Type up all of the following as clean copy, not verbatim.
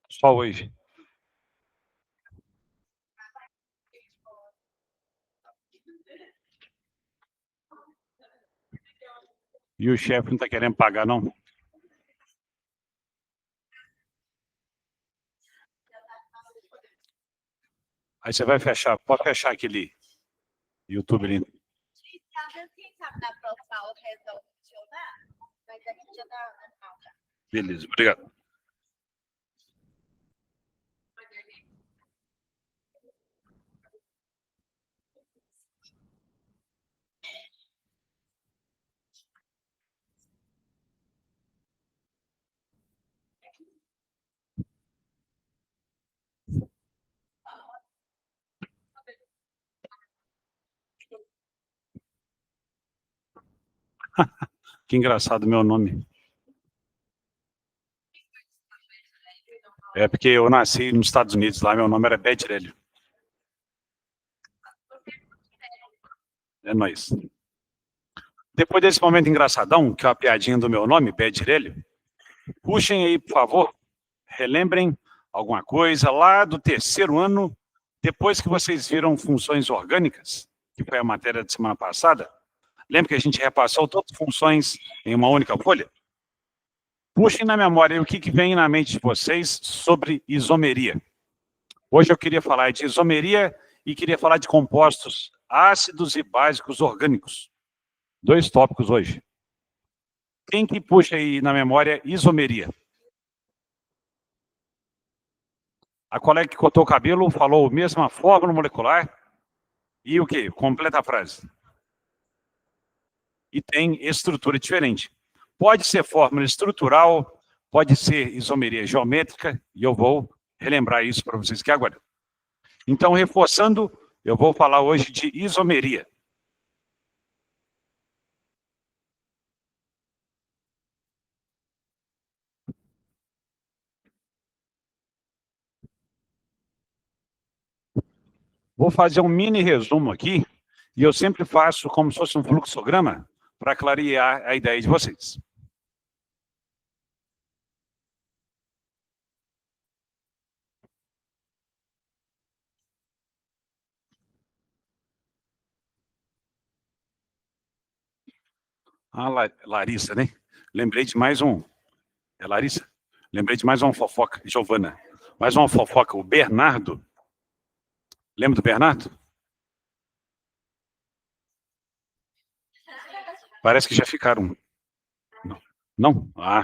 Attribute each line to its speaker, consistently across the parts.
Speaker 1: Só hoje. E o chefe não está querendo pagar, não? Aí você vai fechar, pode fechar aquele YouTube ali. Beleza, obrigado. Que engraçado meu nome. É porque eu nasci nos Estados Unidos, lá meu nome era Bedirelli. É nóis. Depois desse momento engraçadão, que é a piadinha do meu nome, Bedirelli, puxem aí, por favor, relembrem alguma coisa lá do terceiro ano, depois que vocês viram funções orgânicas, que foi a matéria de semana passada. Lembra que a gente repassou todas as funções em uma única folha? Puxem na memória o que vem na mente de vocês sobre isomeria. Hoje eu queria falar de isomeria e queria falar de compostos ácidos e básicos orgânicos. 2 tópicos hoje. Quem que puxa aí na memória isomeria? A colega que cortou o cabelo falou a mesma fórmula molecular e o quê? Completa a frase. E tem estrutura diferente. Pode ser fórmula estrutural, pode ser isomeria geométrica, e eu vou relembrar isso para vocês aqui agora. Então, reforçando, eu vou falar hoje de isomeria. Vou fazer um mini resumo aqui, e eu sempre faço como se fosse um fluxograma, para clarear a ideia de vocês. Ah, Larissa, né? Lembrei de mais um. É Larissa? Lembrei de mais uma fofoca. Giovana. Mais uma fofoca. O Bernardo. Lembra do Bernardo? Parece que já ficaram. Não? Não? Ah.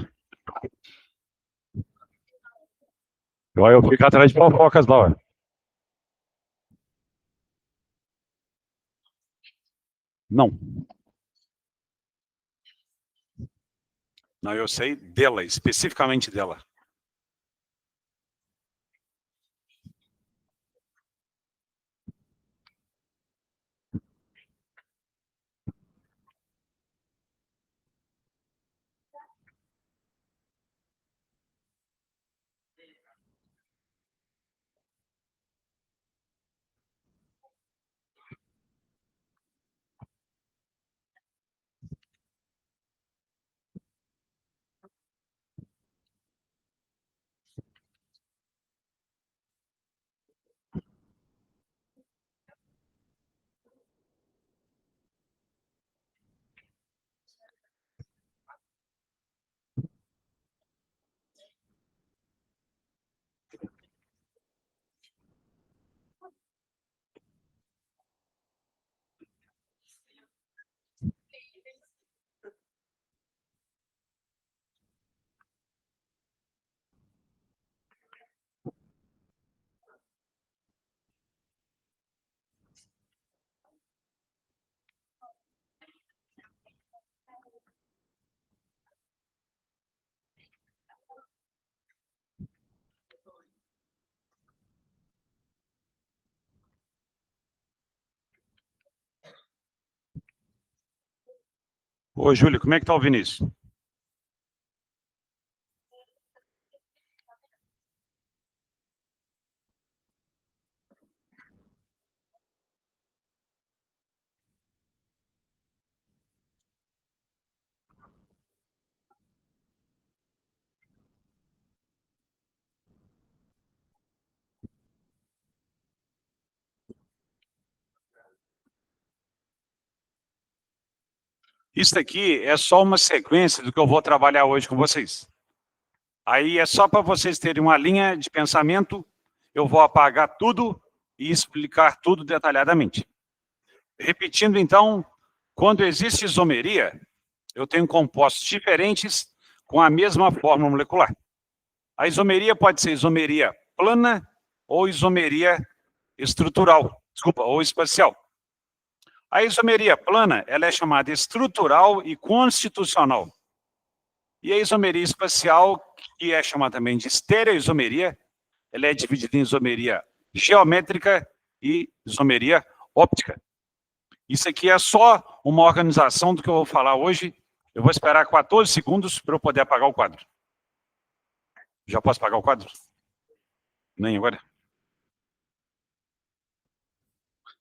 Speaker 1: Eu fico atrás de fofocas lá, ó. Não. Não, eu sei dela, especificamente dela. Ô, Júlio, como é que tá o Vinícius? Isso aqui é só uma sequência do que eu vou trabalhar hoje com vocês. Aí é só para vocês terem uma linha de pensamento, eu vou apagar tudo e explicar tudo detalhadamente. Repetindo, então, quando existe isomeria, eu tenho compostos diferentes com a mesma fórmula molecular. A isomeria pode ser isomeria plana ou isomeria estrutural, ou espacial. A isomeria plana, ela é chamada estrutural e constitucional. E a isomeria espacial, que é chamada também de estereoisomeria, ela é dividida em isomeria geométrica e isomeria óptica. Isso aqui é só uma organização do que eu vou falar hoje. Eu vou esperar 14 segundos para eu poder apagar o quadro. Já posso apagar o quadro? Nem agora?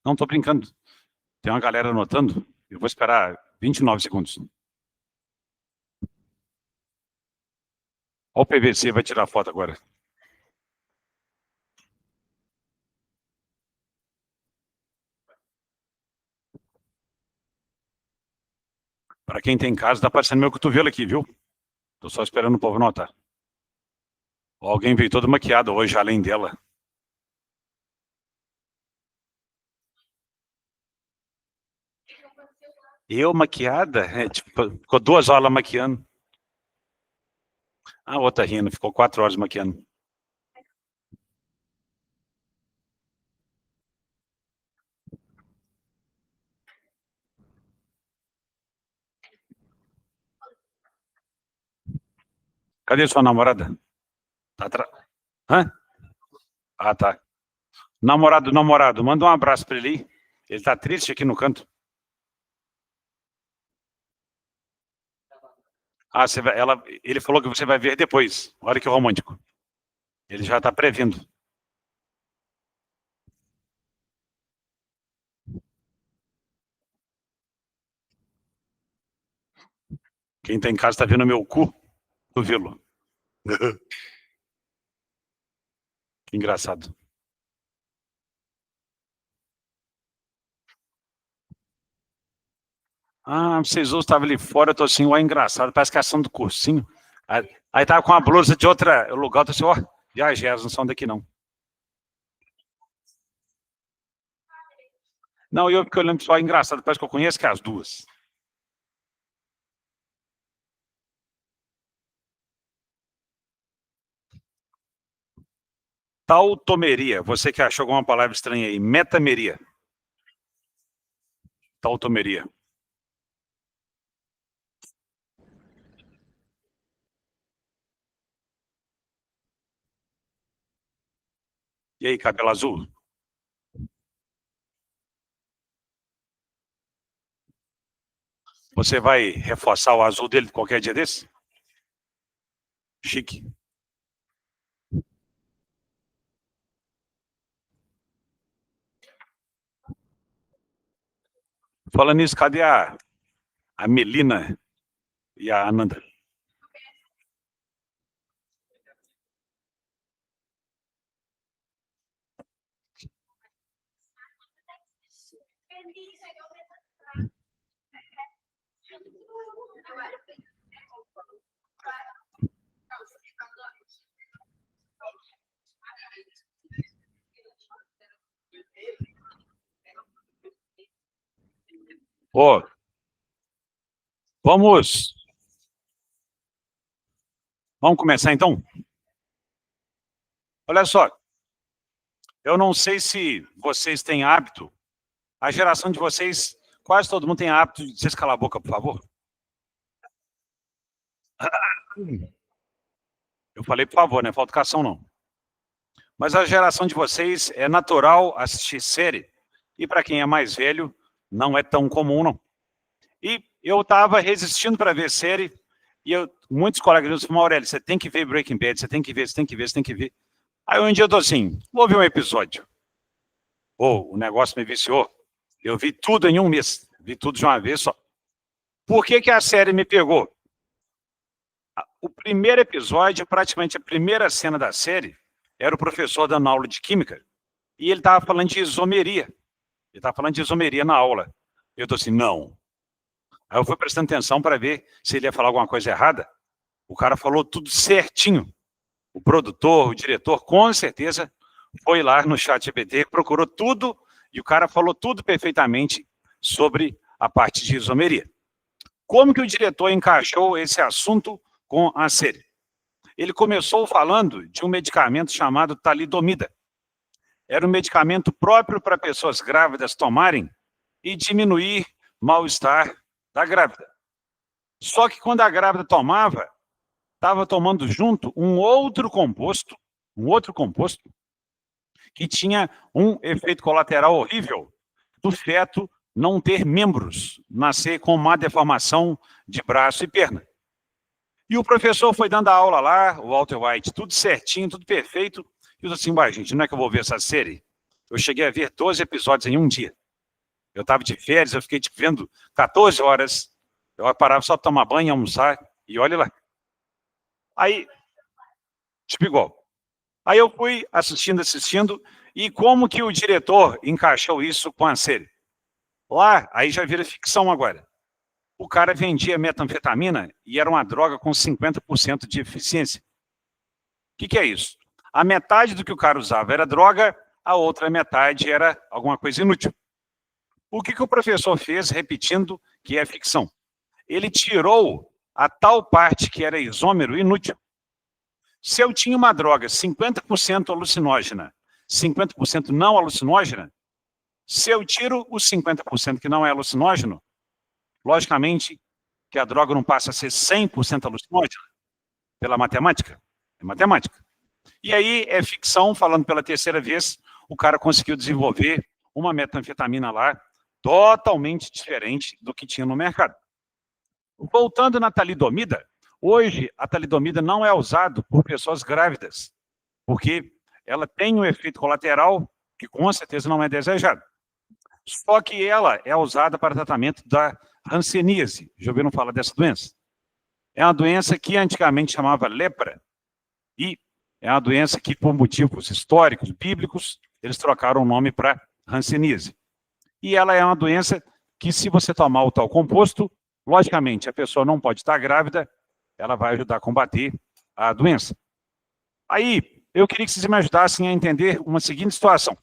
Speaker 1: Não, estou brincando. Tem uma galera anotando. Eu vou esperar 29 segundos. Olha o PVC, vai tirar foto agora. Para quem tem em casa, está aparecendo meu cotovelo aqui, viu? Estou só esperando o povo notar. Alguém veio todo maquiado hoje, além dela. Eu maquiada? É, tipo, ficou 2 horas maquiando. A outra rindo, ficou 4 horas maquiando. Cadê sua namorada? Tá atrás. Hã? Ah, tá. Namorado, manda um abraço para ele aí. Ele tá triste aqui no canto. Ah, ele falou que você vai ver depois. Olha que romântico. Ele já está previndo. Quem tá em casa está vendo meu cu do vilo. Que engraçado. Ah, vocês outros estavam ali fora, eu tô assim, ué, engraçado, parece que é ação do cursinho. Aí tava com uma blusa de outra lugar, eu tô assim, ó, viajei, elas não são daqui não. Não, eu fiquei olhando só, engraçado, parece que eu conheço que é as duas. Tautomeria, você que achou alguma palavra estranha aí, metameria. Tautomeria. E aí, cabelo azul? Você vai reforçar o azul dele qualquer dia desse? Chique. Falando nisso, cadê a Melina e a Ananda? Ô, vamos começar então? Olha só, eu não sei se vocês têm hábito, a geração de vocês, quase todo mundo tem hábito de vocês calar a boca, por favor. Eu falei, por favor, né? Falta educação não. Mas a geração de vocês é natural assistir série. E para quem é mais velho, não é tão comum, não. E eu estava resistindo para ver série, e muitos colegas meus falaram, Aurélio, você tem que ver Breaking Bad, você tem que ver, você tem que ver, você tem que ver. Aí um dia eu tô assim, vou ver um episódio. O negócio me viciou. Eu vi tudo em um mês, vi tudo de uma vez só. Por que que a série me pegou? O primeiro episódio, praticamente a primeira cena da série, era o professor dando aula de química, e ele estava falando de isomeria. Ele estava falando de isomeria na aula. Eu tô assim, não. Aí eu fui prestando atenção para ver se ele ia falar alguma coisa errada. O cara falou tudo certinho. O produtor, o diretor, com certeza, foi lá no ChatGPT, procurou tudo, e o cara falou tudo perfeitamente sobre a parte de isomeria. Como que o diretor encaixou esse assunto com a série? Ele começou falando de um medicamento chamado talidomida. Era um medicamento próprio para pessoas grávidas tomarem e diminuir mal-estar da grávida. Só que quando a grávida tomava, estava tomando junto um outro composto, que tinha um efeito colateral horrível do feto não ter membros, nascer com má deformação de braço e perna. E o professor foi dando a aula lá, o Walter White, tudo certinho, tudo perfeito, e eu disse assim, gente, não é que eu vou ver essa série? Eu cheguei a ver 12 episódios em um dia. Eu estava de férias, eu fiquei vendo 14 horas, eu parava só para tomar banho, almoçar, e olha lá. Aí, igual. Aí eu fui assistindo, e como que o diretor encaixou isso com a série? Lá, aí já vira ficção agora. O cara vendia metanfetamina e era uma droga com 50% de eficiência. O que é isso? A metade do que o cara usava era droga, a outra metade era alguma coisa inútil. O que o professor fez, repetindo que é ficção? Ele tirou a tal parte que era isômero inútil. Se eu tinha uma droga 50% alucinógena, 50% não alucinógena, se eu tiro os 50% que não é alucinógeno, logicamente que a droga não passa a ser 100% alucinógena pela matemática. É matemática. E aí é ficção, falando pela terceira vez, o cara conseguiu desenvolver uma metanfetamina lá totalmente diferente do que tinha no mercado. Voltando na talidomida, hoje a talidomida não é usada por pessoas grávidas, porque ela tem um efeito colateral que com certeza não é desejado. Só que ela é usada para tratamento da hanseníase. Já ouviram falar dessa doença? É uma doença que antigamente chamava lepra, e é uma doença que, por motivos históricos, bíblicos, eles trocaram o nome para hanseníase. E ela é uma doença que, se você tomar o tal composto, logicamente, a pessoa não pode estar grávida, ela vai ajudar a combater a doença. Aí, eu queria que vocês me ajudassem a entender uma seguinte situação.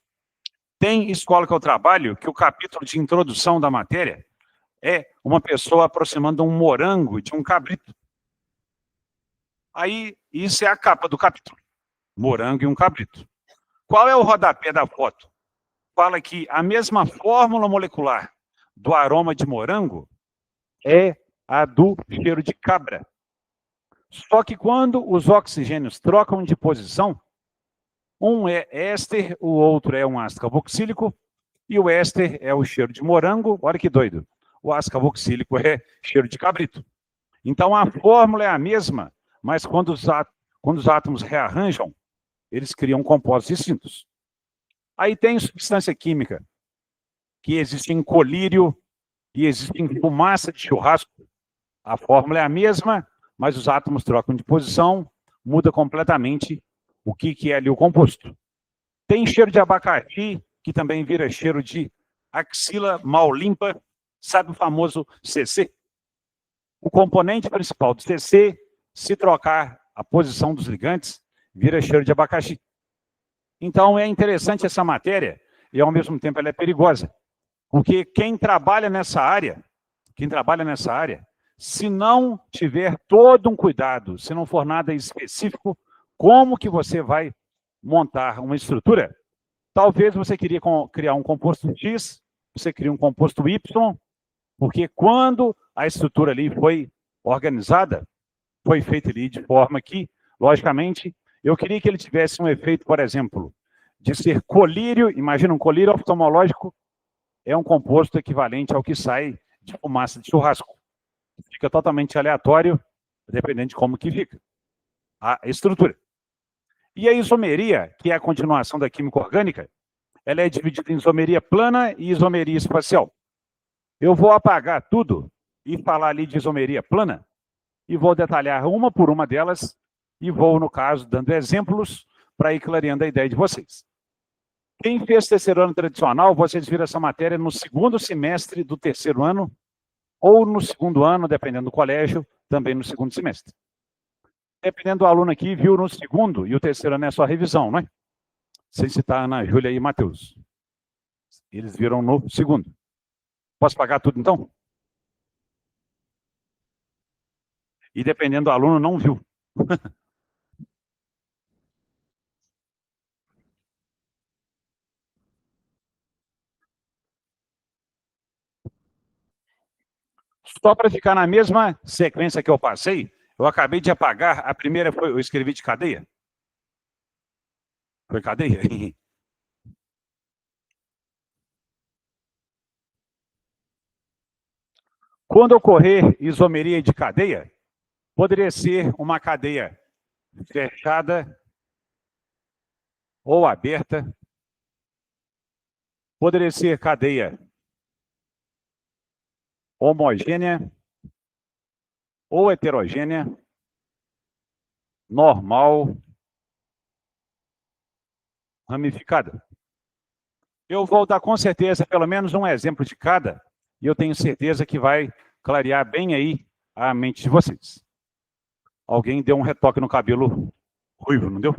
Speaker 1: Tem escola que eu trabalho que o capítulo de introdução da matéria é uma pessoa aproximando um morango de um cabrito. Aí, isso é a capa do capítulo. Morango e um cabrito. Qual é o rodapé da foto? Fala que a mesma fórmula molecular do aroma de morango é a do cheiro de cabra. Só que quando os oxigênios trocam de posição, um é éster, o outro é um ácido carboxílico, e o éster é o cheiro de morango. Olha que doido. O ácido carboxílico é cheiro de cabrito. Então a fórmula é a mesma, mas quando os átomos rearranjam, eles criam compostos distintos. Aí tem substância química, que existe em colírio e existe em fumaça de churrasco. A fórmula é a mesma, mas os átomos trocam de posição, muda completamente o que é ali o composto. Tem cheiro de abacaxi, que também vira cheiro de axila mal limpa, sabe o famoso CC? O componente principal do CC, se trocar a posição dos ligantes, vira cheiro de abacaxi. Então é interessante essa matéria, e ao mesmo tempo ela é perigosa, porque quem trabalha nessa área, se não tiver todo um cuidado, se não for nada específico, como que você vai montar uma estrutura? Talvez você queria criar um composto X, você cria um composto Y, porque quando a estrutura ali foi organizada, foi feita ali de forma que, logicamente, eu queria que ele tivesse um efeito, por exemplo, de ser colírio. Imagina, um colírio oftalmológico é um composto equivalente ao que sai de fumaça de churrasco. Fica totalmente aleatório, dependendo de como que fica a estrutura. E a isomeria, que é a continuação da química orgânica, ela é dividida em isomeria plana e isomeria espacial. Eu vou apagar tudo e falar ali de isomeria plana, e vou detalhar uma por uma delas, e vou, no caso, dando exemplos para ir clareando a ideia de vocês. Quem fez terceiro ano tradicional, vocês viram essa matéria no segundo semestre do terceiro ano, ou no segundo ano, dependendo do colégio, também no segundo semestre. Dependendo do aluno aqui, viu no segundo, e o terceiro ano é só revisão, não é? Sem citar Ana Júlia e Matheus. Eles viram no segundo. Posso pagar tudo, então? E dependendo do aluno, não viu. Só para ficar na mesma sequência que eu passei, eu acabei de apagar, a primeira foi, eu escrevi de cadeia. Foi cadeia? Quando ocorrer isomeria de cadeia, poderia ser uma cadeia fechada ou aberta, poderia ser cadeia homogênea ou heterogênea, normal, ramificada. Eu vou dar com certeza pelo menos um exemplo de cada, e eu tenho certeza que vai clarear bem aí a mente de vocês. Alguém deu um retoque no cabelo ruivo, não deu?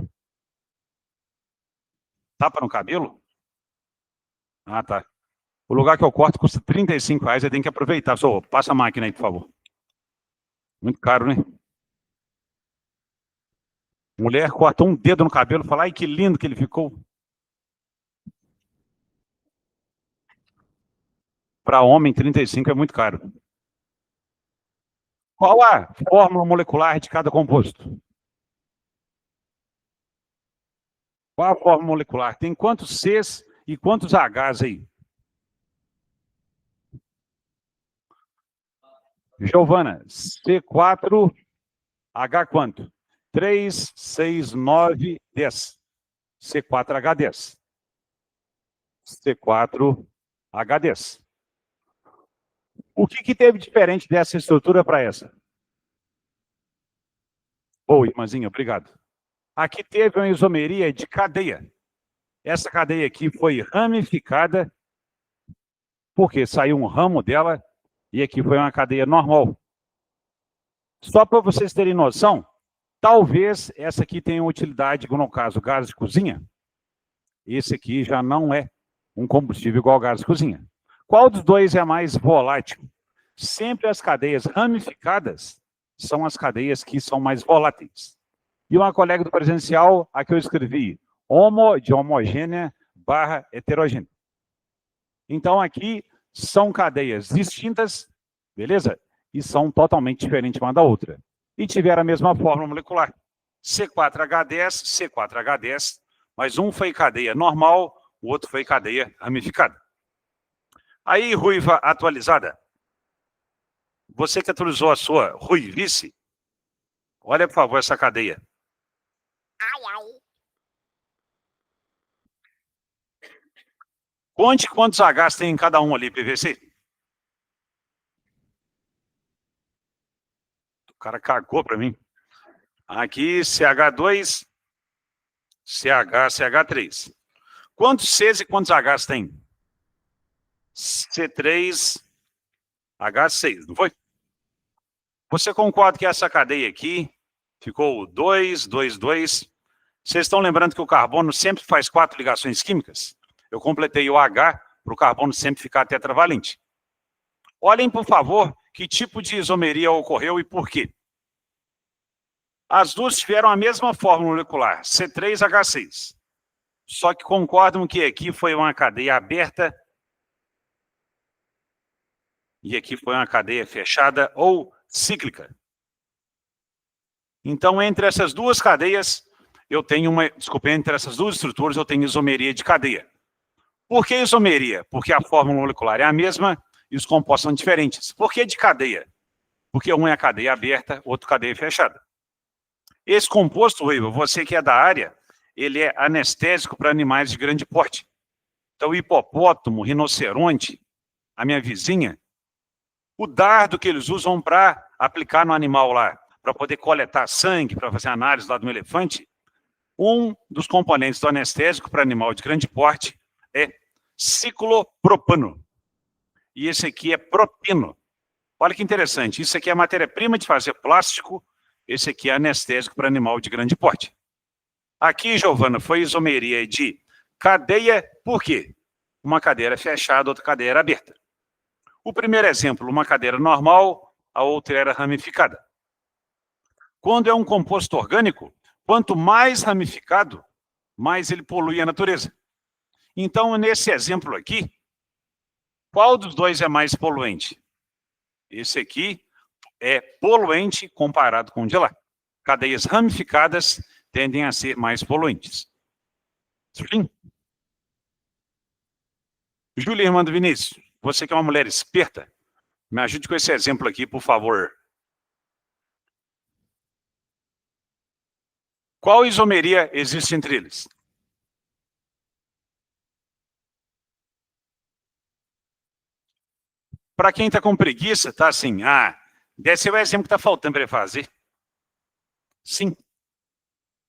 Speaker 1: Tapa no cabelo? Ah, tá. O lugar que eu corto custa R$35, você tem que aproveitar. Só passa a máquina aí, por favor. Muito caro, né? Mulher corta um dedo no cabelo e fala, ai, que lindo que ele ficou. Para homem, 35 é muito caro. Qual a fórmula molecular de cada composto? Qual a fórmula molecular? Tem quantos Cs e quantos Hs aí? Giovana, C4, H quanto? 3, 6, 9, 10. C4H10. C4H10. O que teve diferente dessa estrutura para essa? Oi, irmãzinha, obrigado. Aqui teve uma isomeria de cadeia. Essa cadeia aqui foi ramificada, porque saiu um ramo dela, e aqui foi uma cadeia normal. Só para vocês terem noção, talvez essa aqui tenha utilidade, no caso, gás de cozinha. Esse aqui já não é um combustível igual ao gás de cozinha. Qual dos dois é mais volátil? Sempre as cadeias ramificadas são as cadeias que são mais voláteis. E uma colega do presencial, aqui eu escrevi homo de homogênea / heterogênea. Então aqui são cadeias distintas, beleza? E são totalmente diferentes uma da outra. E tiveram a mesma fórmula molecular. C4H10, C4H10, mas um foi cadeia normal, o outro foi cadeia ramificada. Aí, ruiva atualizada. Você que atualizou a sua ruivice, olha, por favor, essa cadeia. Ai, ai. Conte quantos Hs tem em cada um ali, PVC. O cara cagou para mim. Aqui, CH2, CH, CH3. Quantos Cs e quantos Hs tem? C3, H6, não foi? Você concorda que essa cadeia aqui ficou 2, 2, 2? Vocês estão lembrando que o carbono sempre faz 4 ligações químicas? Eu completei o H para o carbono sempre ficar tetravalente. Olhem, por favor, que tipo de isomeria ocorreu e por quê. As duas tiveram a mesma fórmula molecular, C3H6. Só que concordam que aqui foi uma cadeia aberta e aqui foi uma cadeia fechada ou cíclica. Então, entre essas duas cadeias, eu tenho uma... Desculpe, entre essas duas estruturas, eu tenho isomeria de cadeia. Por que isomeria? Porque a fórmula molecular é a mesma e os compostos são diferentes. Por que de cadeia? Porque um é a cadeia aberta, outro cadeia fechada. Esse composto, Ruiva, você que é da área, ele é anestésico para animais de grande porte. Então, hipopótamo, rinoceronte, a minha vizinha, o dardo que eles usam para aplicar no animal lá, para poder coletar sangue, para fazer análise lá do elefante, um dos componentes do anestésico para animal de grande porte é ciclopropano. E esse aqui é propino. Olha que interessante, isso aqui é matéria-prima de fazer plástico, esse aqui é anestésico para animal de grande porte. Aqui, Giovana, foi isomeria de cadeia, por quê? Uma cadeira fechada, outra cadeira aberta. O primeiro exemplo, uma cadeira normal, a outra era ramificada. Quando é um composto orgânico, quanto mais ramificado, mais ele polui a natureza. Então, nesse exemplo aqui, qual dos dois é mais poluente? Esse aqui é poluente comparado com o de lá. Cadeias ramificadas tendem a ser mais poluentes. Sim. Júlia, irmã do Vinícius, você que é uma mulher esperta, me ajude com esse exemplo aqui, por favor. Qual isomeria existe entre eles? Para quem está com preguiça, tá assim, desse é o exemplo que está faltando para ele fazer. Sim.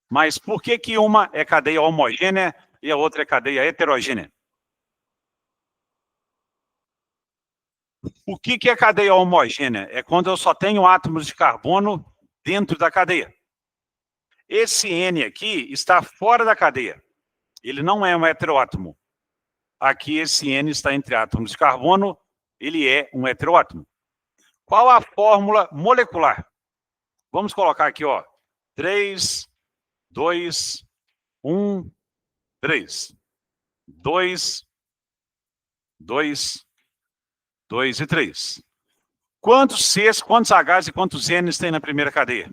Speaker 1: Mas por que que uma é cadeia homogênea e a outra é cadeia heterogênea? O que que é cadeia homogênea? É quando eu só tenho átomos de carbono dentro da cadeia. Esse N aqui está fora da cadeia. Ele não é um heteroátomo. Aqui esse N está entre átomos de carbono, ele é um heteroátomo. Qual a fórmula molecular? Vamos colocar aqui, ó, 3, 2, 1, 3. 2, 2, 2 e 3. Quantos Cs, quantos Hs e quantos Ns tem na primeira cadeia?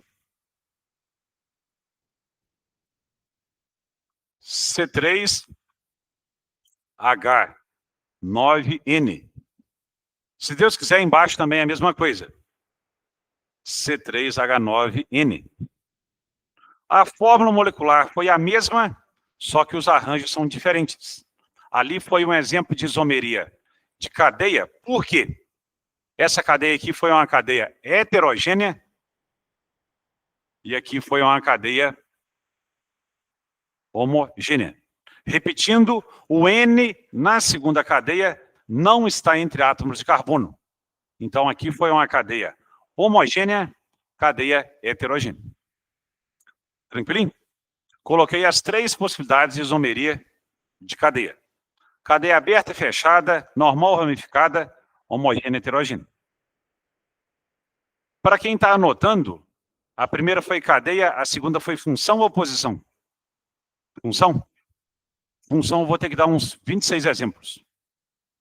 Speaker 1: C3, H, 9N. Se Deus quiser, embaixo também é a mesma coisa. C3H9N. A fórmula molecular foi a mesma, só que os arranjos são diferentes. Ali foi um exemplo de isomeria de cadeia. Por quê? Essa cadeia aqui foi uma cadeia heterogênea e aqui foi uma cadeia homogênea. Repetindo, o N na segunda cadeia não está entre átomos de carbono. Então, aqui foi uma cadeia homogênea, cadeia heterogênea. Tranquilinho? Coloquei as 3 possibilidades de isomeria de cadeia. Cadeia aberta e fechada, normal ramificada, homogênea e heterogênea. Para quem está anotando, a primeira foi cadeia, a segunda foi função ou posição? Função? Função, eu vou ter que dar uns 26 exemplos.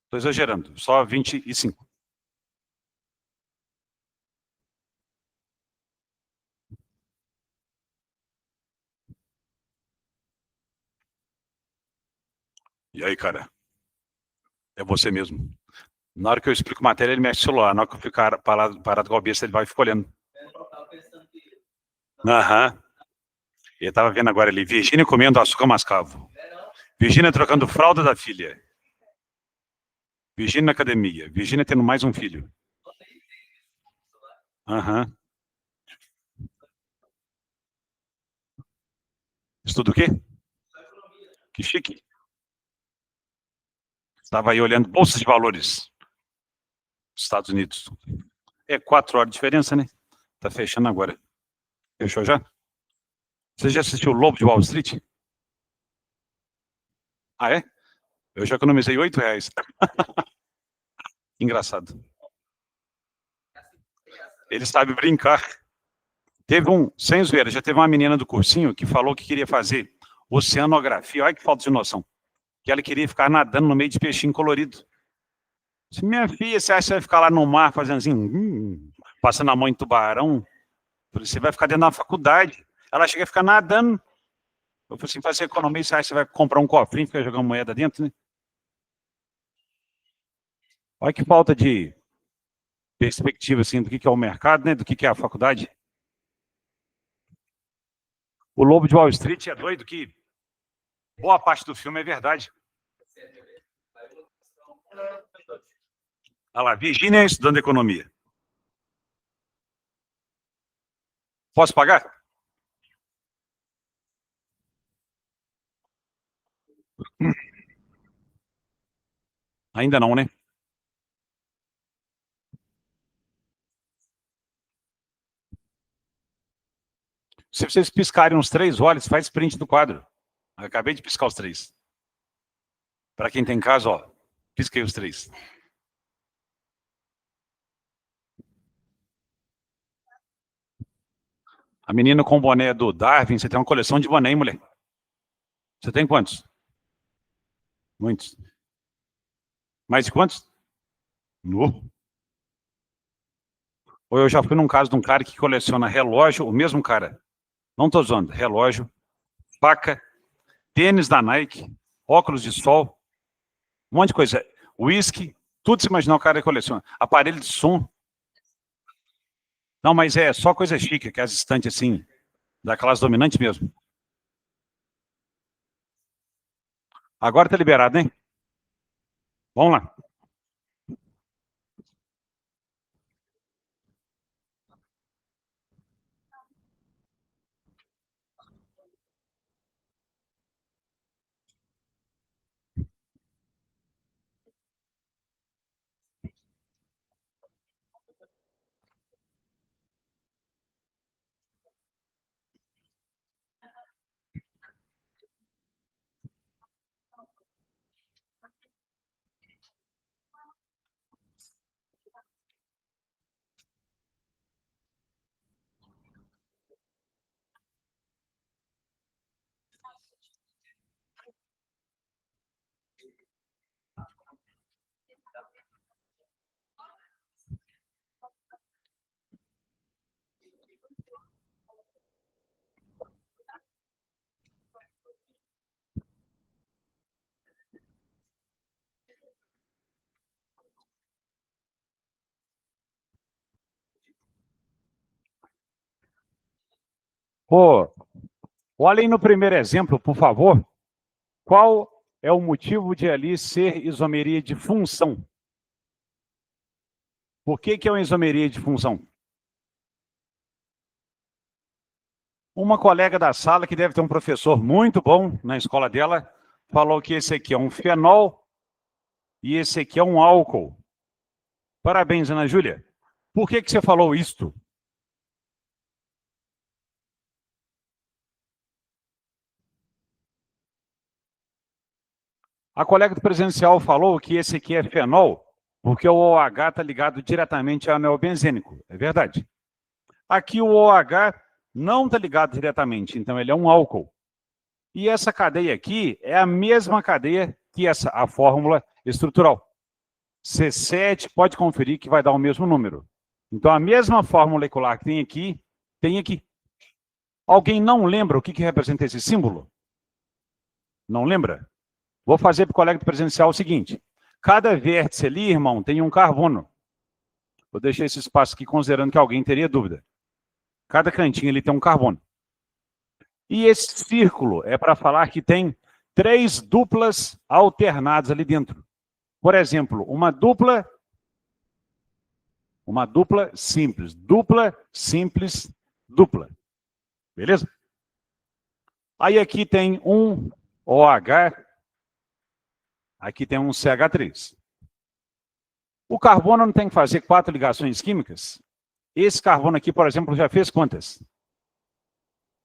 Speaker 1: Estou exagerando, só 25. E aí, cara? É você mesmo. Na hora que eu explico matéria, ele mexe o celular. Na hora que eu ficar parado com a cabeça, ele vai ficar olhando. Aham. Ele estava vendo agora ali, Virgínia comendo açúcar mascavo. Virgínia trocando fralda da filha. Virgínia na academia. Virgínia tendo mais um filho. Aham. Estudo o quê? Que chique. Estava aí olhando bolsas de valores. Estados Unidos. É 4 horas de diferença, né? Tá fechando agora. Fechou já? Você já assistiu o Lobo de Wall Street? Ah, é? Eu já economizei R$8. Engraçado. Ele sabe brincar. Teve sem zoeira, já teve uma menina do cursinho que falou que queria fazer oceanografia. Olha que falta de noção. Que ela queria ficar nadando no meio de peixinho colorido. Disse, minha filha, você acha que vai ficar lá no mar fazendo assim, passando a mão em tubarão? Você vai ficar dentro da faculdade. Ela chega a ficar nadando. Eu falei assim, fazer economia, você acha que você vai comprar um cofrinho e ficar jogando moeda dentro, né? Olha que falta de perspectiva, assim, do que é o mercado, né? Do que é a faculdade. O Lobo de Wall Street é doido que boa parte do filme é verdade. Olha lá, Virgínia estudando economia. Posso pagar? Ainda não, né? Se vocês piscarem os 3 olhos, faz print do quadro. Eu acabei de piscar os 3. Para quem tem casa, ó, pisquei os 3. A menina com o boné do Darwin, você tem uma coleção de boné, hein, mulher? Você tem quantos? Muitos. Mais de quantos? No. Ou eu já fui num caso de um cara que coleciona relógio, o mesmo cara. Não estou usando. Relógio, faca, tênis da Nike, óculos de sol, um monte de coisa. Whisky, tudo se imaginar o cara coleciona. Aparelho de som. Não, mas é só coisa chique, que as estantes assim, da classe dominante mesmo. Agora tá liberado, hein? Vamos lá. Pô, olhem no primeiro exemplo, por favor. Qual é o motivo de ali ser isomeria de função? Por que é uma isomeria de função? Uma colega da sala, que deve ter um professor muito bom na escola dela, falou que esse aqui é um fenol e esse aqui é um álcool. Parabéns, Ana Júlia. Por que você falou isto? A colega do presencial falou que esse aqui é fenol, porque o OH está ligado diretamente ao anel benzênico. É verdade. Aqui o OH não está ligado diretamente, então ele é um álcool. E essa cadeia aqui é a mesma cadeia que essa, a fórmula estrutural. C7, pode conferir que vai dar o mesmo número. Então, a mesma fórmula molecular que tem aqui. Alguém não lembra o que representa esse símbolo? Não lembra? Vou fazer para o colega do presencial o seguinte. Cada vértice ali, irmão, tem um carbono. Vou deixar esse espaço aqui considerando que alguém teria dúvida. Cada cantinho ali tem um carbono. E esse círculo é para falar que tem 3 duplas alternadas ali dentro. Por exemplo, uma dupla simples, dupla, simples, dupla. Beleza? Aí aqui tem um OH, aqui tem um CH3. O carbono não tem que fazer 4 ligações químicas? Esse carbono aqui, por exemplo, já fez quantas?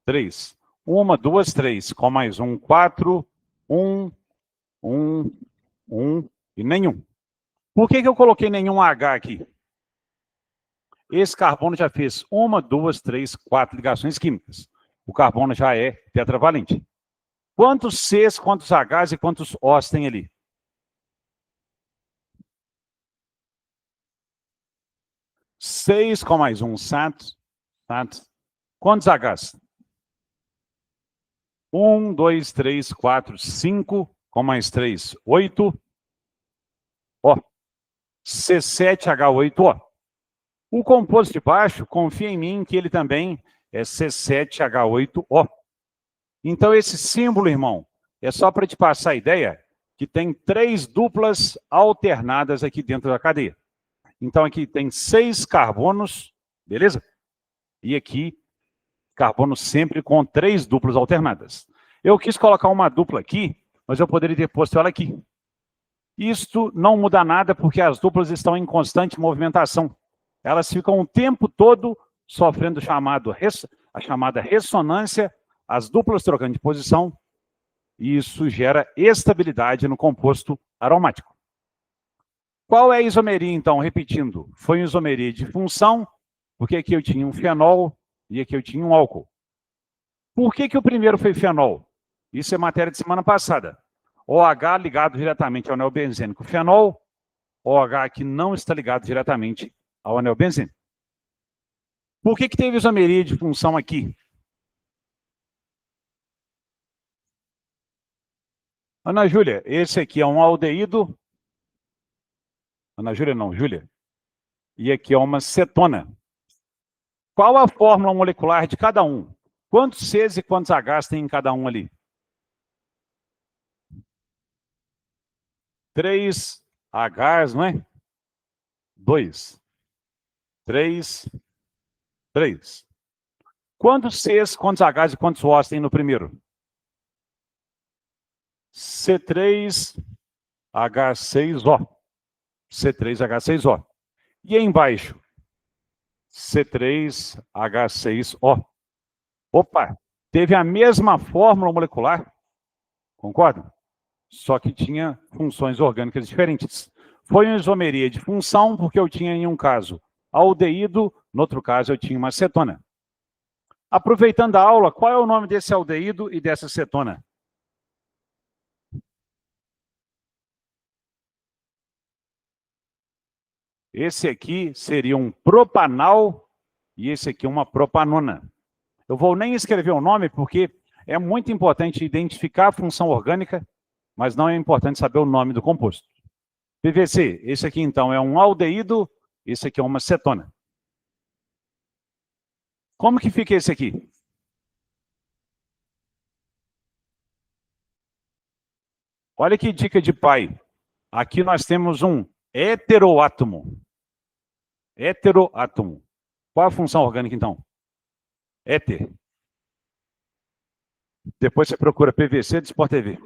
Speaker 1: 3. 1, 2, 3. Com mais 1, 4. 1, 1, 1 e nenhum. Por que eu coloquei nenhum H aqui? Esse carbono já fez 1, 2, 3, 4 ligações químicas. O carbono já é tetravalente. Quantos Cs, quantos Hs e quantos Os tem ali? 6 com mais 1, 7. Quantos Hs? 1, 2, 3, 4, 5, com mais 3, 8. Ó, C7H8O. O composto de baixo, confia em mim que ele também é C7H8O. Então, esse símbolo, irmão, é só para te passar a ideia que tem 3 duplas alternadas aqui dentro da cadeia. Então, aqui tem 6 carbonos, beleza? E aqui, carbono sempre com 3 duplas alternadas. Eu quis colocar uma dupla aqui, mas eu poderia ter posto ela aqui. Isto não muda nada porque as duplas estão em constante movimentação. Elas ficam o tempo todo sofrendo o chamado a chamada ressonância, as duplas trocando de posição, e isso gera estabilidade no composto aromático. Qual é a isomeria, então? Repetindo, foi uma isomeria de função, porque aqui eu tinha um fenol e aqui eu tinha um álcool. Por que o primeiro foi fenol? Isso é matéria de semana passada. OH ligado diretamente ao anel benzênico fenol, OH que não está ligado diretamente ao anel benzênico. Por que teve isomeria de função aqui? Ana Júlia, esse aqui é um aldeído. Ana Júlia não, Júlia. E aqui é uma cetona. Qual a fórmula molecular de cada um? Quantos Cs e quantos Hs tem em cada um ali? 3 Hs, não é? 2. 3. 3. Quantos Cs, quantos Hs e quantos Os tem no primeiro? C3H6O. C3H6O. E aí embaixo? C3H6O. Opa, teve a mesma fórmula molecular, concorda? Só que tinha funções orgânicas diferentes. Foi uma isomeria de função, porque eu tinha em um caso aldeído, no outro caso eu tinha uma cetona. Aproveitando a aula, qual é o nome desse aldeído e dessa cetona? Esse aqui seria um propanal e esse aqui uma propanona. Eu vou nem escrever o nome porque é muito importante identificar a função orgânica, mas não é importante saber o nome do composto. PVC, esse aqui então é um aldeído, esse aqui é uma cetona. Como que fica esse aqui? Olha que dica de pai. Aqui nós temos um heteroátomo. Heteroátomo. Qual a função orgânica, então? Éter. Depois você procura PVC do Sport TV.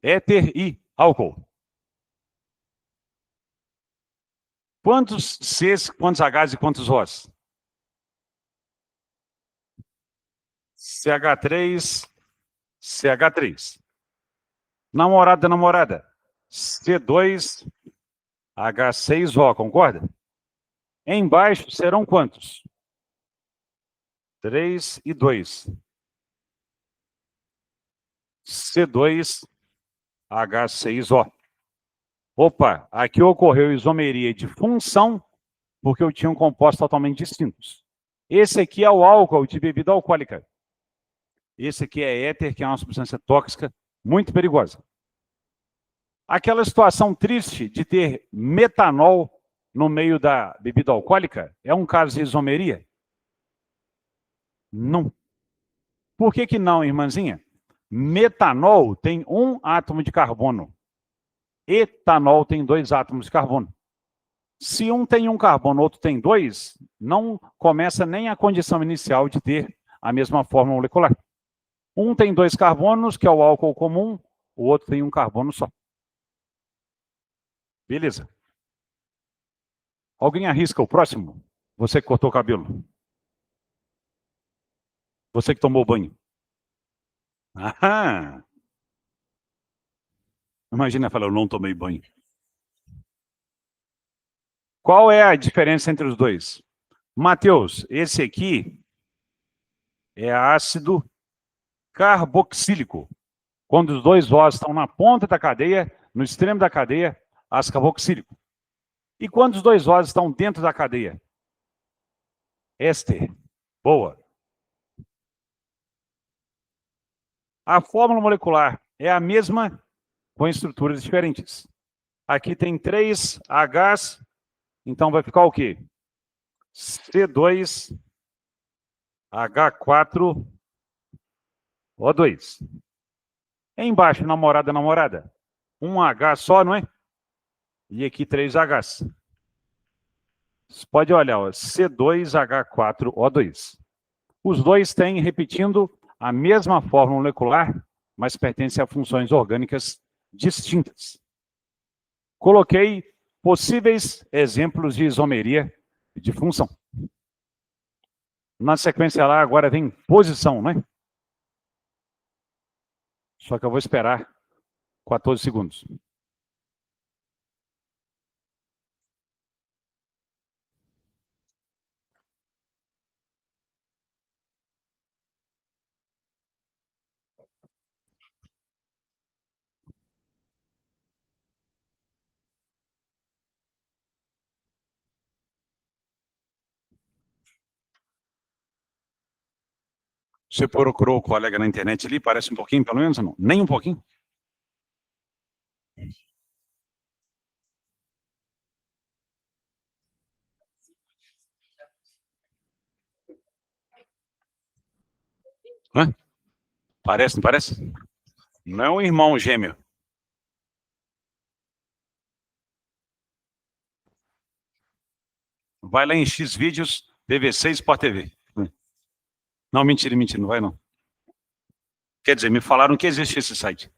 Speaker 1: Éter e álcool. Quantos Cs, quantos Hs e quantos Os? CH3, CH3. Namorada, namorada. C2, H6O, concorda? Embaixo serão quantos? 3 e 2. C2, H6O. Opa, aqui ocorreu isomeria de função, porque eu tinha um composto totalmente distintos. Esse aqui é o álcool de bebida alcoólica. Esse aqui é éter, que é uma substância tóxica muito perigosa. Aquela situação triste de ter metanol no meio da bebida alcoólica é um caso de isomeria? Não. Por que não, irmãzinha? Metanol tem um átomo de carbono. Etanol tem 2 átomos de carbono. Se um tem um carbono, outro tem 2, não começa nem a condição inicial de ter a mesma fórmula molecular. Um tem 2 carbonos, que é o álcool comum, o outro tem um carbono só. Beleza. Alguém arrisca o próximo? Você que cortou o cabelo. Você que tomou banho. Ah! Imagina falar, eu não tomei banho. Qual é a diferença entre os dois? Mateus, esse aqui é ácido carboxílico. Quando os dois Os estão na ponta da cadeia, no extremo da cadeia, ácido carboxílico. E quando os dois Os estão dentro da cadeia? Éster. Boa. A fórmula molecular é a mesma, com estruturas diferentes. Aqui tem 3 Hs, então vai ficar o quê? C2H4O2. Embaixo, namorada, namorada. Um H só, não é? E aqui 3 Hs. Você pode olhar, ó, C2H4O2. Os dois têm, repetindo, a mesma fórmula molecular, mas pertencem a funções orgânicas distintas. Coloquei possíveis exemplos de isomeria de função. Na sequência lá, agora vem posição, né? Só que eu vou esperar 14 segundos. Você procurou o colega na internet ali? Parece um pouquinho, pelo menos, ou não? Nem um pouquinho? Hã? Parece, não parece? Não é um irmão gêmeo. Vai lá em Xvideos, PVC Sport TV. Não, mentira, mentira, não vai não. Quer dizer, me falaram que existe esse site.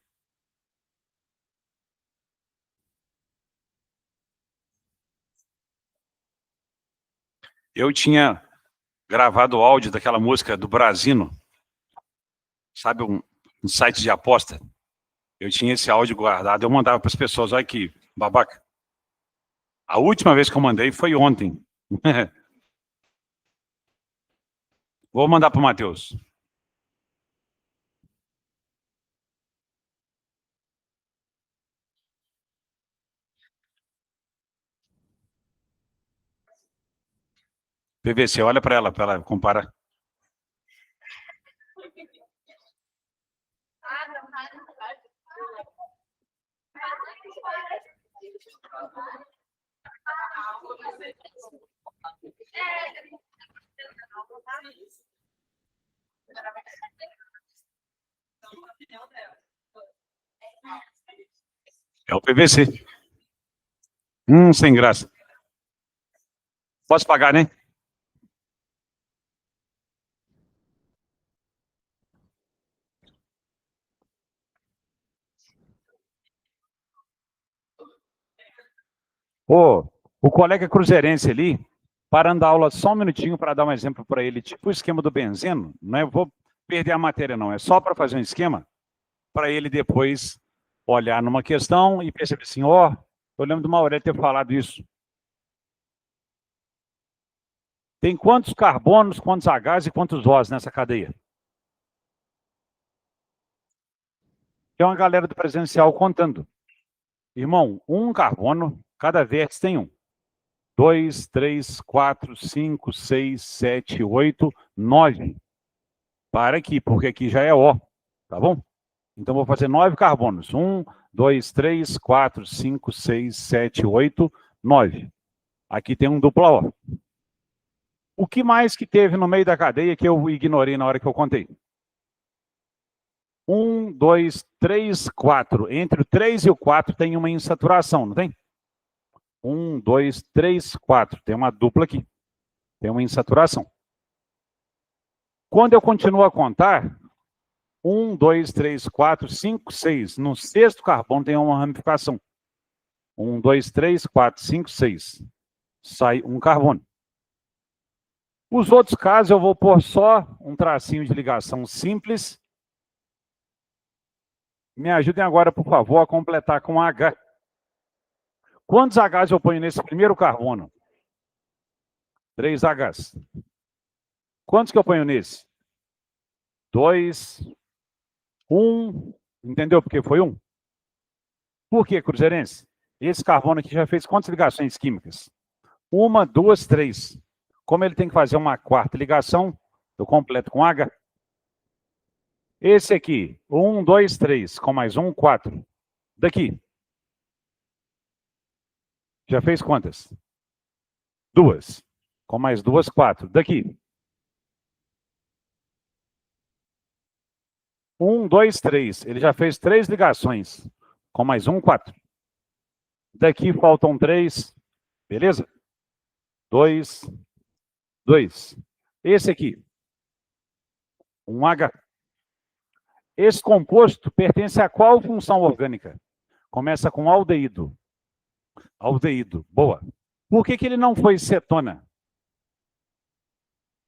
Speaker 1: Eu tinha gravado o áudio daquela música do Brasino, sabe, um site de aposta. Eu tinha esse áudio guardado, eu mandava para as pessoas, olha que babaca. A última vez que eu mandei foi ontem. Vou mandar para o Matheus. PVC, olha para ela comparar. É o PVC. Sem graça. Posso pagar, né? O colega cruzeirense ali, parando a aula só um minutinho para dar um exemplo para ele, tipo o esquema do benzeno, não é? Eu vou perder a matéria não, é só para fazer um esquema, para ele depois olhar numa questão e perceber assim, eu lembro do Maurélio ter falado isso. Tem quantos carbonos, quantos Hs e quantos Os nessa cadeia? Tem uma galera do presencial contando. Irmão, um carbono, cada vértice tem um. 2, 3, 4, 5, 6, 7, 8, 9. Para aqui, porque aqui já é O, tá bom? Então, vou fazer 9 carbonos. 1, 2, 3, 4, 5, 6, 7, 8, 9. Aqui tem um dupla O. O que mais que teve no meio da cadeia que eu ignorei na hora que eu contei? 1, 2, 3, 4. Entre o 3 e o 4 tem uma insaturação, não tem? 1, 2, 3, 4. Tem uma dupla aqui. Tem uma insaturação. Quando eu continuo a contar, 1, 2, 3, 4, 5, 6. No sexto carbono tem uma ramificação. 1, 2, 3, 4, 5, 6. Sai um carbono. Os outros casos eu vou pôr só um tracinho de ligação simples. Me ajudem agora, por favor, a completar com H. Quantos Hs eu ponho nesse primeiro carbono? 3 Hs. Quantos que eu ponho nesse? 2, 1. Entendeu porque foi 1? Por que, cruzeirense? Esse carbono aqui já fez quantas ligações químicas? 1, 2, 3. Como ele tem que fazer uma quarta ligação, eu completo com H. Esse aqui, 1, 2, 3, com mais 1, 4. Daqui. Já fez quantas? 2. Com mais 2, 4. Daqui. 1, 2, 3. Ele já fez 3 ligações. Com mais 1, 4. Daqui faltam 3. Beleza? 2, 2. Esse aqui. 1H. Esse composto pertence a qual função orgânica? Começa com aldeído. Aldeído. Boa. Por que ele não foi cetona?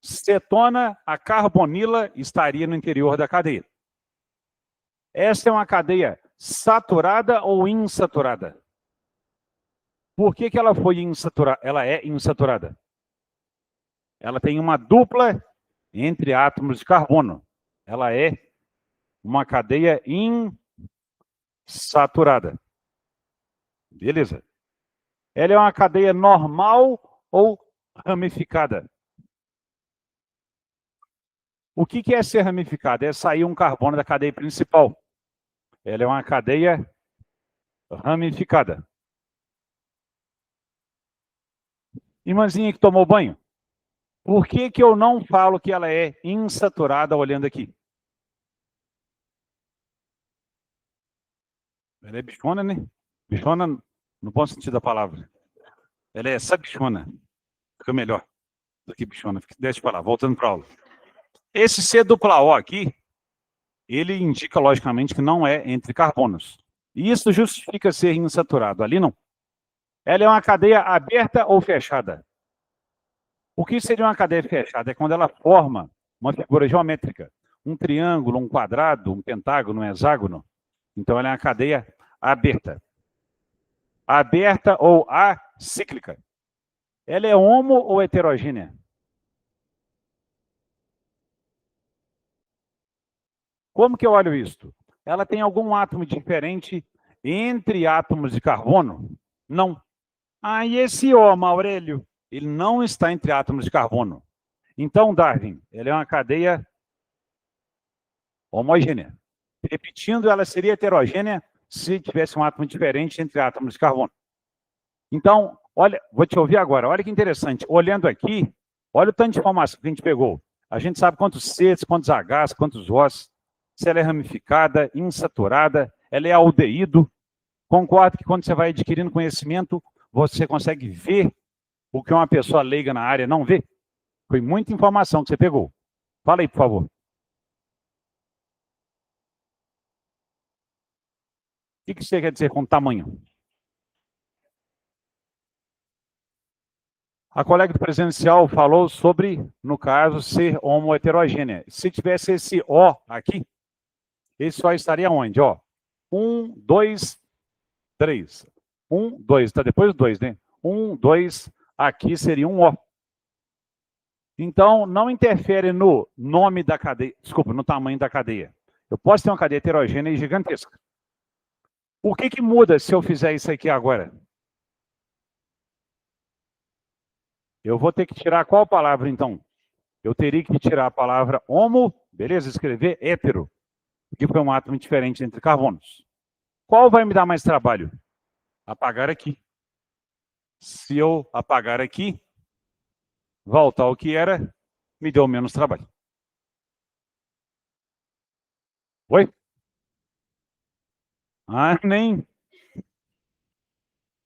Speaker 1: cetona, a carbonila estaria no interior da cadeia. Essa é uma cadeia saturada ou insaturada? Por que ela foi insaturada? Ela é insaturada. Ela tem uma dupla entre átomos de carbono. Ela é uma cadeia insaturada. Beleza. Ela é uma cadeia normal ou ramificada? O que é ser ramificada? É sair um carbono da cadeia principal. Ela é uma cadeia ramificada. Irmãzinha que tomou banho, por que eu não falo que ela é insaturada olhando aqui? Ela é bichona, né? Bichona no bom sentido da palavra. Ela é sabichona. Fica melhor do que bichona. Deixa eu falar, voltando para a aula. Esse C dupla O aqui, ele indica, logicamente, que não é entre carbonos. E isso justifica ser insaturado. Ali não. Ela é uma cadeia aberta ou fechada? O que seria uma cadeia fechada? É quando ela forma uma figura geométrica. Um triângulo, um quadrado, um pentágono, um hexágono. Então ela é uma cadeia aberta. Aberta ou acíclica. Ela é homo ou heterogênea? Como que eu olho isso? Ela tem algum átomo diferente entre átomos de carbono? Não. Ah, e esse O, Aurélio? Ele não está entre átomos de carbono. Então, Darwin, ele é uma cadeia homogênea. Repetindo, ela seria heterogênea se tivesse um átomo diferente entre átomos de carbono. Então, olha, vou te ouvir agora. Olha que interessante. Olhando aqui, olha o tanto de informação que a gente pegou. A gente sabe quantos Cs, quantos Hs, quantos Os, se ela é ramificada, insaturada, ela é aldeído. Concordo que quando você vai adquirindo conhecimento, você consegue ver o que uma pessoa leiga na área não vê. Foi muita informação que você pegou. Fala aí, por favor. O que você quer dizer com tamanho? A colega do presencial falou sobre, no caso, ser homoheterogênea. Se tivesse esse O aqui, esse O estaria onde? Ó, 1, 2, 3. 1, 2, está depois do 2, né? 1, 2, aqui seria um O. Então, não interfere no nome da cadeia, desculpa, no tamanho da cadeia. Eu posso ter uma cadeia heterogênea e gigantesca. O que muda se eu fizer isso aqui agora? Eu vou ter que tirar qual palavra, então? Eu teria que tirar a palavra homo, beleza? Escrever hétero, que foi um átomo diferente entre carbonos. Qual vai me dar mais trabalho? Apagar aqui. Se eu apagar aqui, voltar ao que era, me deu menos trabalho. Oi? Ah, nem.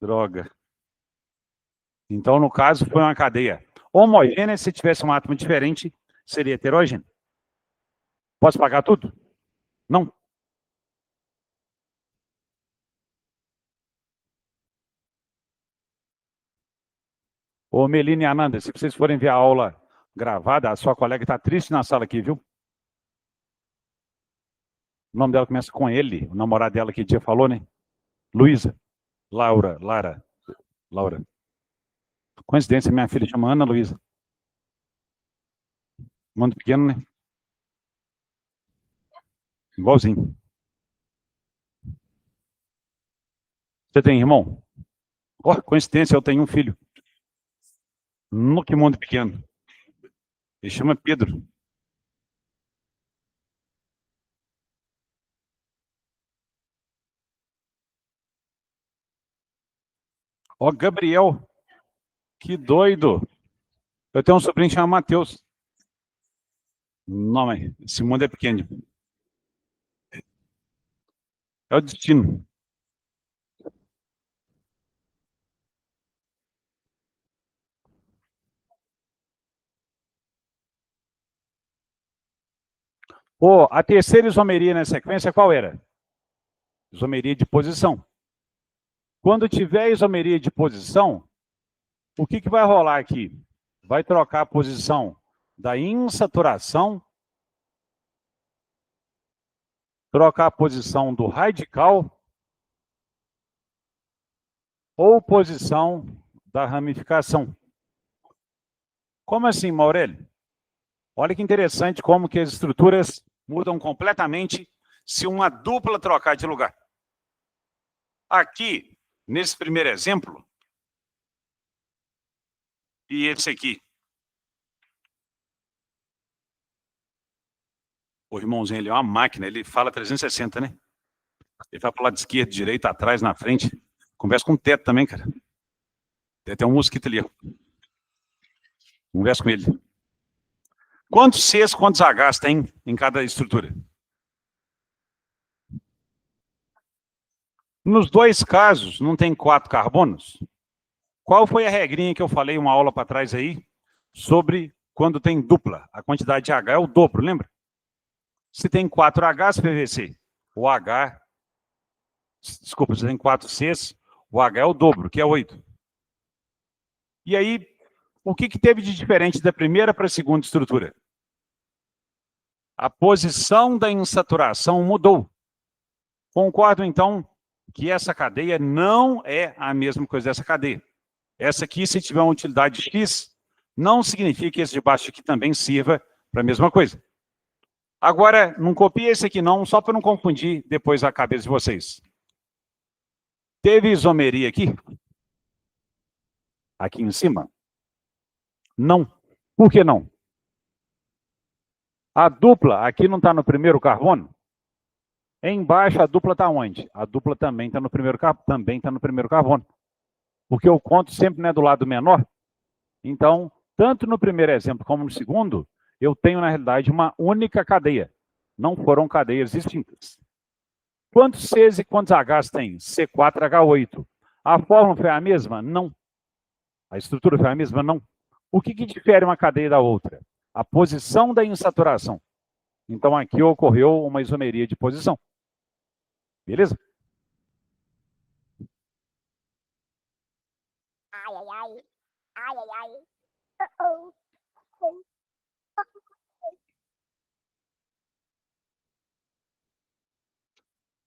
Speaker 1: Droga. Então, no caso, foi uma cadeia homogênea. Se tivesse um átomo diferente, seria heterogêneo. Posso pagar tudo? Não. Ô, Melina e Ananda, se vocês forem ver a aula gravada, a sua colega está triste na sala aqui, viu? O nome dela começa com ele, o namorado dela que dia falou, né? Luísa. Lara. Coincidência, minha filha chama Ana Luísa. Mundo pequeno, né? Igualzinho. Você tem irmão? Oh, coincidência, eu tenho um filho. No que mundo pequeno. Ele chama Pedro. Ó, Gabriel. Que doido. Eu tenho um sobrinho chamado Matheus. Não, mas esse mundo é pequeno. É o destino. Pô, a terceira isomeria na sequência qual era? Isomeria de posição. Quando tiver isomeria de posição, o que vai rolar aqui? Vai trocar a posição da insaturação, trocar a posição do radical ou posição da ramificação. Como assim, Maurélio? Olha que interessante como que as estruturas mudam completamente se uma dupla trocar de lugar. Aqui, nesse primeiro exemplo, e esse aqui, o irmãozinho, ele é uma máquina, ele fala 360, né? Ele vai para o lado esquerdo, direito, atrás, na frente. Conversa com o teto também, cara. Tem até um mosquito ali, ó. Conversa com ele. Quantos Cs, quantos Hs tem em cada estrutura? Nos dois casos, não tem 4 carbonos? Qual foi a regrinha que eu falei uma aula para trás aí, sobre quando tem dupla? A quantidade de H é o dobro, lembra? Se tem 4 Hs PVC, o H... Desculpa, se tem 4 Cs, o H é o dobro, que é 8. E aí, o que teve de diferente da primeira para a segunda estrutura? A posição da insaturação mudou. Concordo, então, que essa cadeia não é a mesma coisa dessa cadeia. Essa aqui, se tiver uma utilidade X, não significa que esse de baixo aqui também sirva para a mesma coisa. Agora, não copie esse aqui não, só para não confundir depois a cabeça de vocês. Teve isomeria aqui? Aqui em cima? Não. Por que não? A dupla aqui não está no primeiro carbono? Embaixo a dupla está onde? A dupla também está no primeiro carbono. Porque eu conto sempre, né, do lado menor. Então, tanto no primeiro exemplo como no segundo, eu tenho, na realidade, uma única cadeia. Não foram cadeias distintas. Quantos Cs e quantos Hs tem? C4H8. A fórmula foi a mesma? Não. A estrutura foi a mesma? Não. O que difere uma cadeia da outra? A posição da insaturação. Então, aqui ocorreu uma isomeria de posição. Beleza?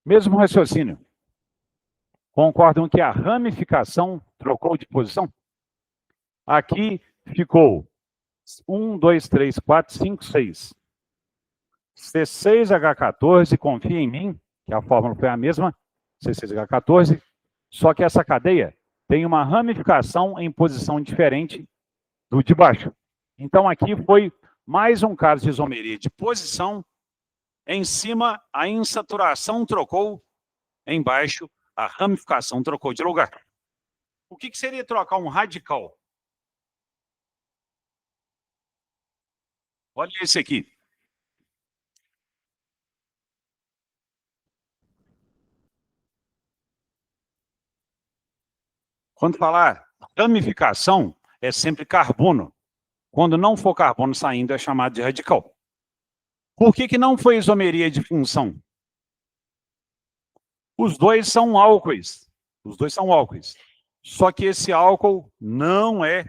Speaker 1: Mesmo raciocínio. Concordam que a ramificação trocou de posição? Aqui ficou 1, 2, 3, 4, 5, 6. C6H14, confia em mim, que a fórmula foi a mesma, C6H14, só que essa cadeia tem uma ramificação em posição diferente do de baixo. Então, aqui foi mais um caso de isomeria de posição. Em cima, a insaturação trocou, embaixo, a ramificação trocou de lugar. O que seria trocar um radical? Olha esse aqui. Quando falar ramificação, é sempre carbono. Quando não for carbono saindo, é chamado de radical. Por que não foi isomeria de função? Os dois são álcoois. Os dois são álcoois. Só que esse álcool não é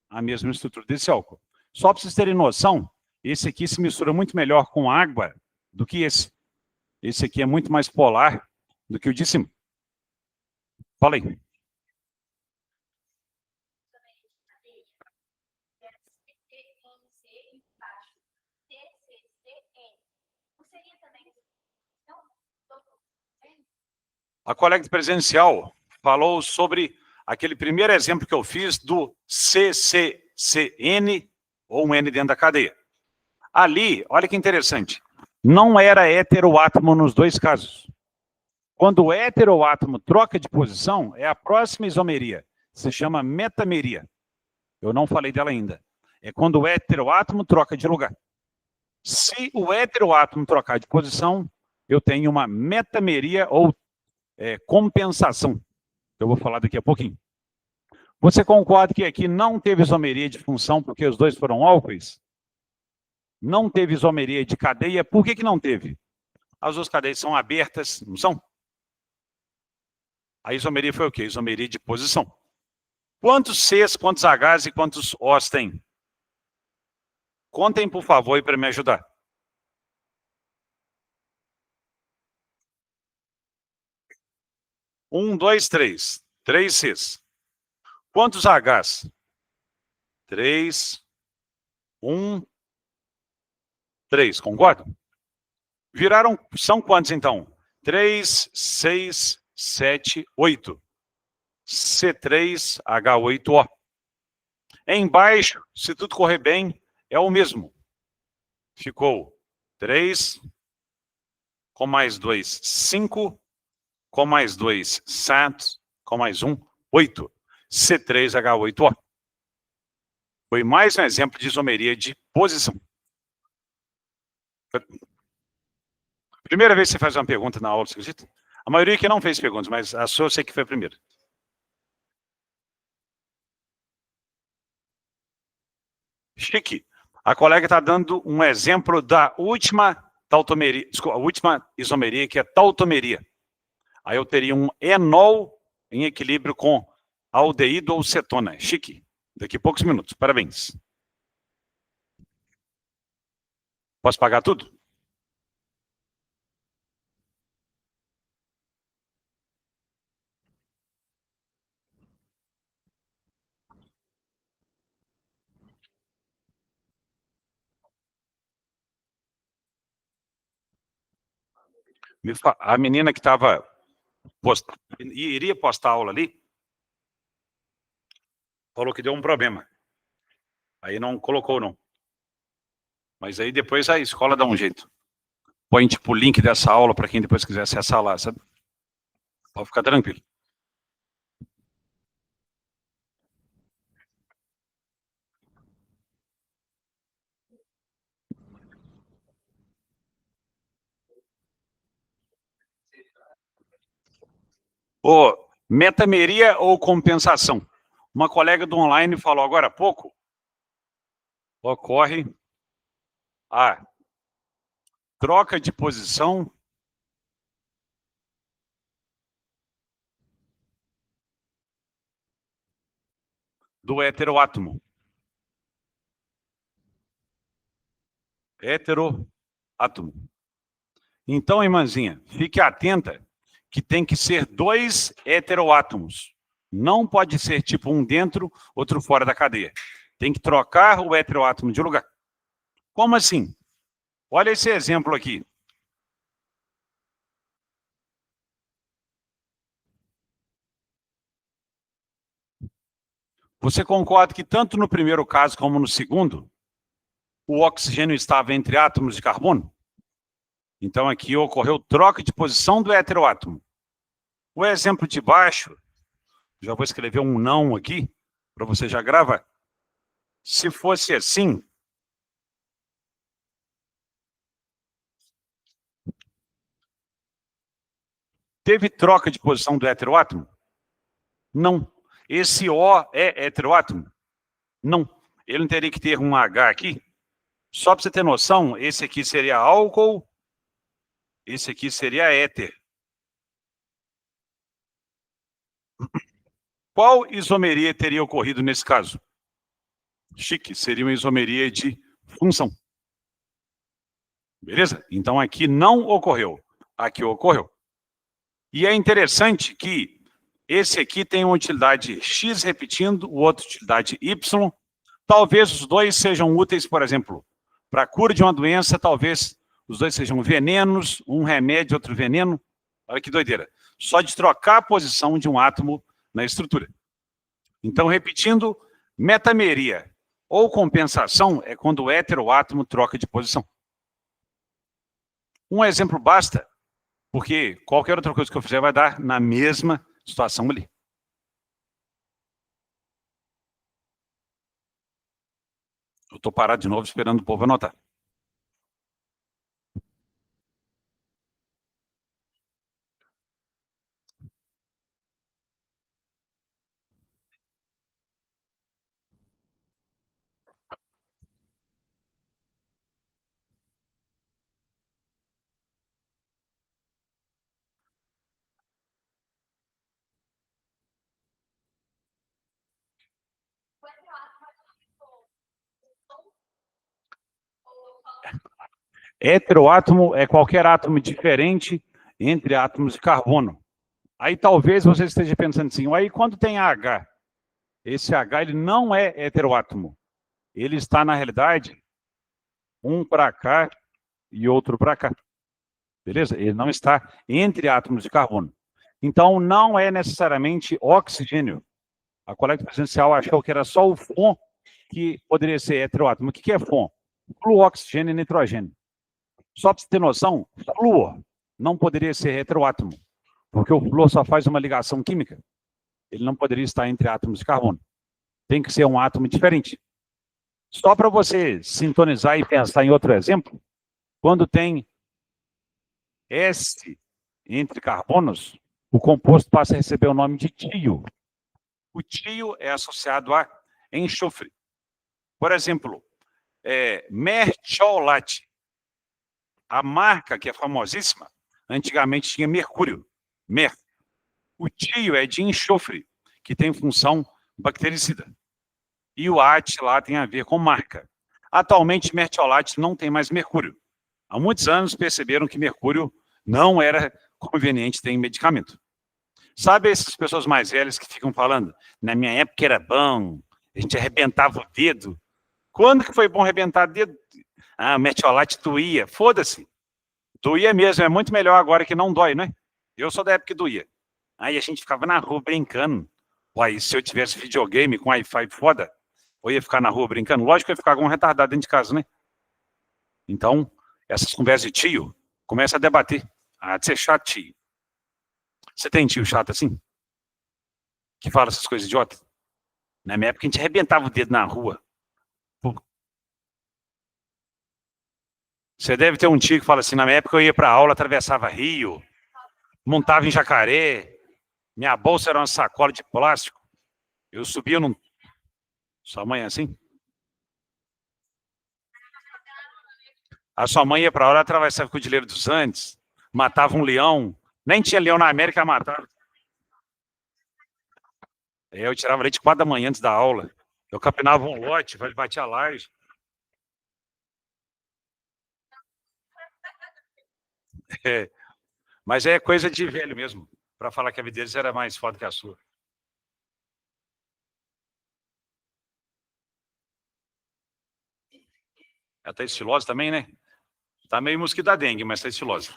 Speaker 1: a mesma estrutura desse álcool. Só para vocês terem noção, esse aqui se mistura muito melhor com água do que esse. Esse aqui é muito mais polar do que o de cima. Fala aí. A colega presencial falou sobre aquele primeiro exemplo que eu fiz do CCCN, ou um N dentro da cadeia. Ali, olha que interessante, não era heteroátomo nos dois casos. Quando o heteroátomo troca de posição, é a próxima isomeria, se chama metameria. Eu não falei dela ainda. É quando o heteroátomo troca de lugar. Se o heteroátomo trocar de posição, eu tenho uma metameria ou compensação. Eu vou falar daqui a pouquinho. Você concorda que aqui não teve isomeria de função porque os dois foram álcoois? Não teve isomeria de cadeia. Por que não teve? As duas cadeias são abertas, não são? A isomeria foi o quê? Isomeria de posição. Quantos Cs, quantos Hs e quantos Os tem? Contem, por favor, aí para me ajudar. 1, 2, 3. 3 Cs. Quantos Hs? 3, 1, 3. Concorda? Viraram, são quantos então? 3, 6, 7, 8. C3H8O. Embaixo, se tudo correr bem, é o mesmo. Ficou 3, com mais 2, 5, com mais 2, 7, com mais 1, 8. C3H8O. Foi mais um exemplo de isomeria de posição. Primeira vez que você faz uma pergunta na aula, você acredita? A maioria aqui não fez perguntas, mas a sua eu sei que foi a primeira. Chique. A colega está dando um exemplo da última tautomeria, desculpa, a última isomeria, que é tautomeria. Aí eu teria um enol em equilíbrio com aldeído ou cetona. Chique. Daqui a poucos minutos. Parabéns. Posso pagar tudo? A menina que estava iria postar aula ali, falou que deu um problema. Aí não colocou, não. Mas aí depois a escola dá um jeito. Põe tipo o link dessa aula para quem depois quiser acessar lá, sabe? Pode ficar tranquilo. Ô, metameria ou compensação? Uma colega do online falou agora há pouco, ocorre a troca de posição do heteroátomo. Heteroátomo. Então, irmãzinha, fique atenta que tem que ser 2 heteroátomos. Não pode ser tipo um dentro, outro fora da cadeia. Tem que trocar o heteroátomo de lugar. Como assim? Olha esse exemplo aqui. Você concorda que tanto no primeiro caso como no segundo, o oxigênio estava entre átomos de carbono? Então aqui ocorreu troca de posição do heteroátomo. O exemplo de baixo, já vou escrever um não aqui, para você já gravar. Se fosse assim, teve troca de posição do heteroátomo? Não. Esse O é heteroátomo? Não. Ele não teria que ter um H aqui? Só para você ter noção, esse aqui seria álcool, esse aqui seria éter. Qual isomeria teria ocorrido nesse caso? Chique, seria uma isomeria de função. Beleza? Então aqui não ocorreu, aqui ocorreu. E é interessante que esse aqui tem uma utilidade X repetindo, o outro utilidade Y. Talvez os dois sejam úteis, por exemplo, para a cura de uma doença, talvez os dois sejam venenos, um remédio, outro veneno. Olha que doideira. Só de trocar a posição de um átomo na estrutura. Então, repetindo, metameria ou compensação é quando o heteroátomo troca de posição. Um exemplo basta, porque qualquer outra coisa que eu fizer vai dar na mesma situação ali. Eu estou parado de novo esperando o povo anotar. Heteroátomo é qualquer átomo diferente entre átomos de carbono. Aí talvez você esteja pensando assim, aí quando tem H, esse H ele não é heteroátomo. Ele está, na realidade, um para cá e outro para cá. Beleza? Ele não está entre átomos de carbono. Então, não é necessariamente oxigênio. A coleta presencial achou que era só o FON que poderia ser heteroátomo. O que é FON? Fluor, oxigênio e nitrogênio. Só para você ter noção, flúor não poderia ser heteroátomo, porque o flúor só faz uma ligação química. Ele não poderia estar entre átomos de carbono. Tem que ser um átomo diferente. Só para você sintonizar e pensar em outro exemplo, quando tem S entre carbonos, o composto passa a receber o nome de tio. O tio é associado a enxofre. Por exemplo, mertiolate. A marca, que é famosíssima, antigamente tinha mercúrio, mer. O tio é de enxofre, que tem função bactericida. E o ate lá tem a ver com marca. Atualmente, mertiolate não tem mais mercúrio. Há muitos anos perceberam que mercúrio não era conveniente ter em medicamento. Sabe essas pessoas mais velhas que ficam falando, na minha época era bom, a gente arrebentava o dedo. Quando que foi bom arrebentar o dedo? Ah, o mertiolate doía. Foda-se. Doía mesmo, é muito melhor agora que não dói, né? Eu sou da época que doía. Aí a gente ficava na rua brincando. Uai, se eu tivesse videogame com Wi-Fi foda, eu ia ficar na rua brincando? Lógico que eu ia ficar com um retardado dentro de casa, né? Então, essas conversas de tio, começa a debater. Ah, de ser chato, tio. Você tem tio chato assim? Que fala essas coisas idiotas? Na minha época a gente arrebentava o dedo na rua. Você deve ter um tio que fala assim, na minha época eu ia para aula, atravessava rio, montava em jacaré, minha bolsa era uma sacola de plástico, eu subia num... Sua mãe é assim? A sua mãe ia para aula, atravessava o Cordilheiro dos Andes, matava um leão, nem tinha leão na América, matava. Eu tirava leite 4 da manhã antes da aula, eu capinava um lote, batia a laje. É, mas é coisa de velho mesmo, para falar que a vida deles era mais foda que a sua. Ela tá estilosa também, né? Tá meio mosquito da dengue, mas tá estilosa.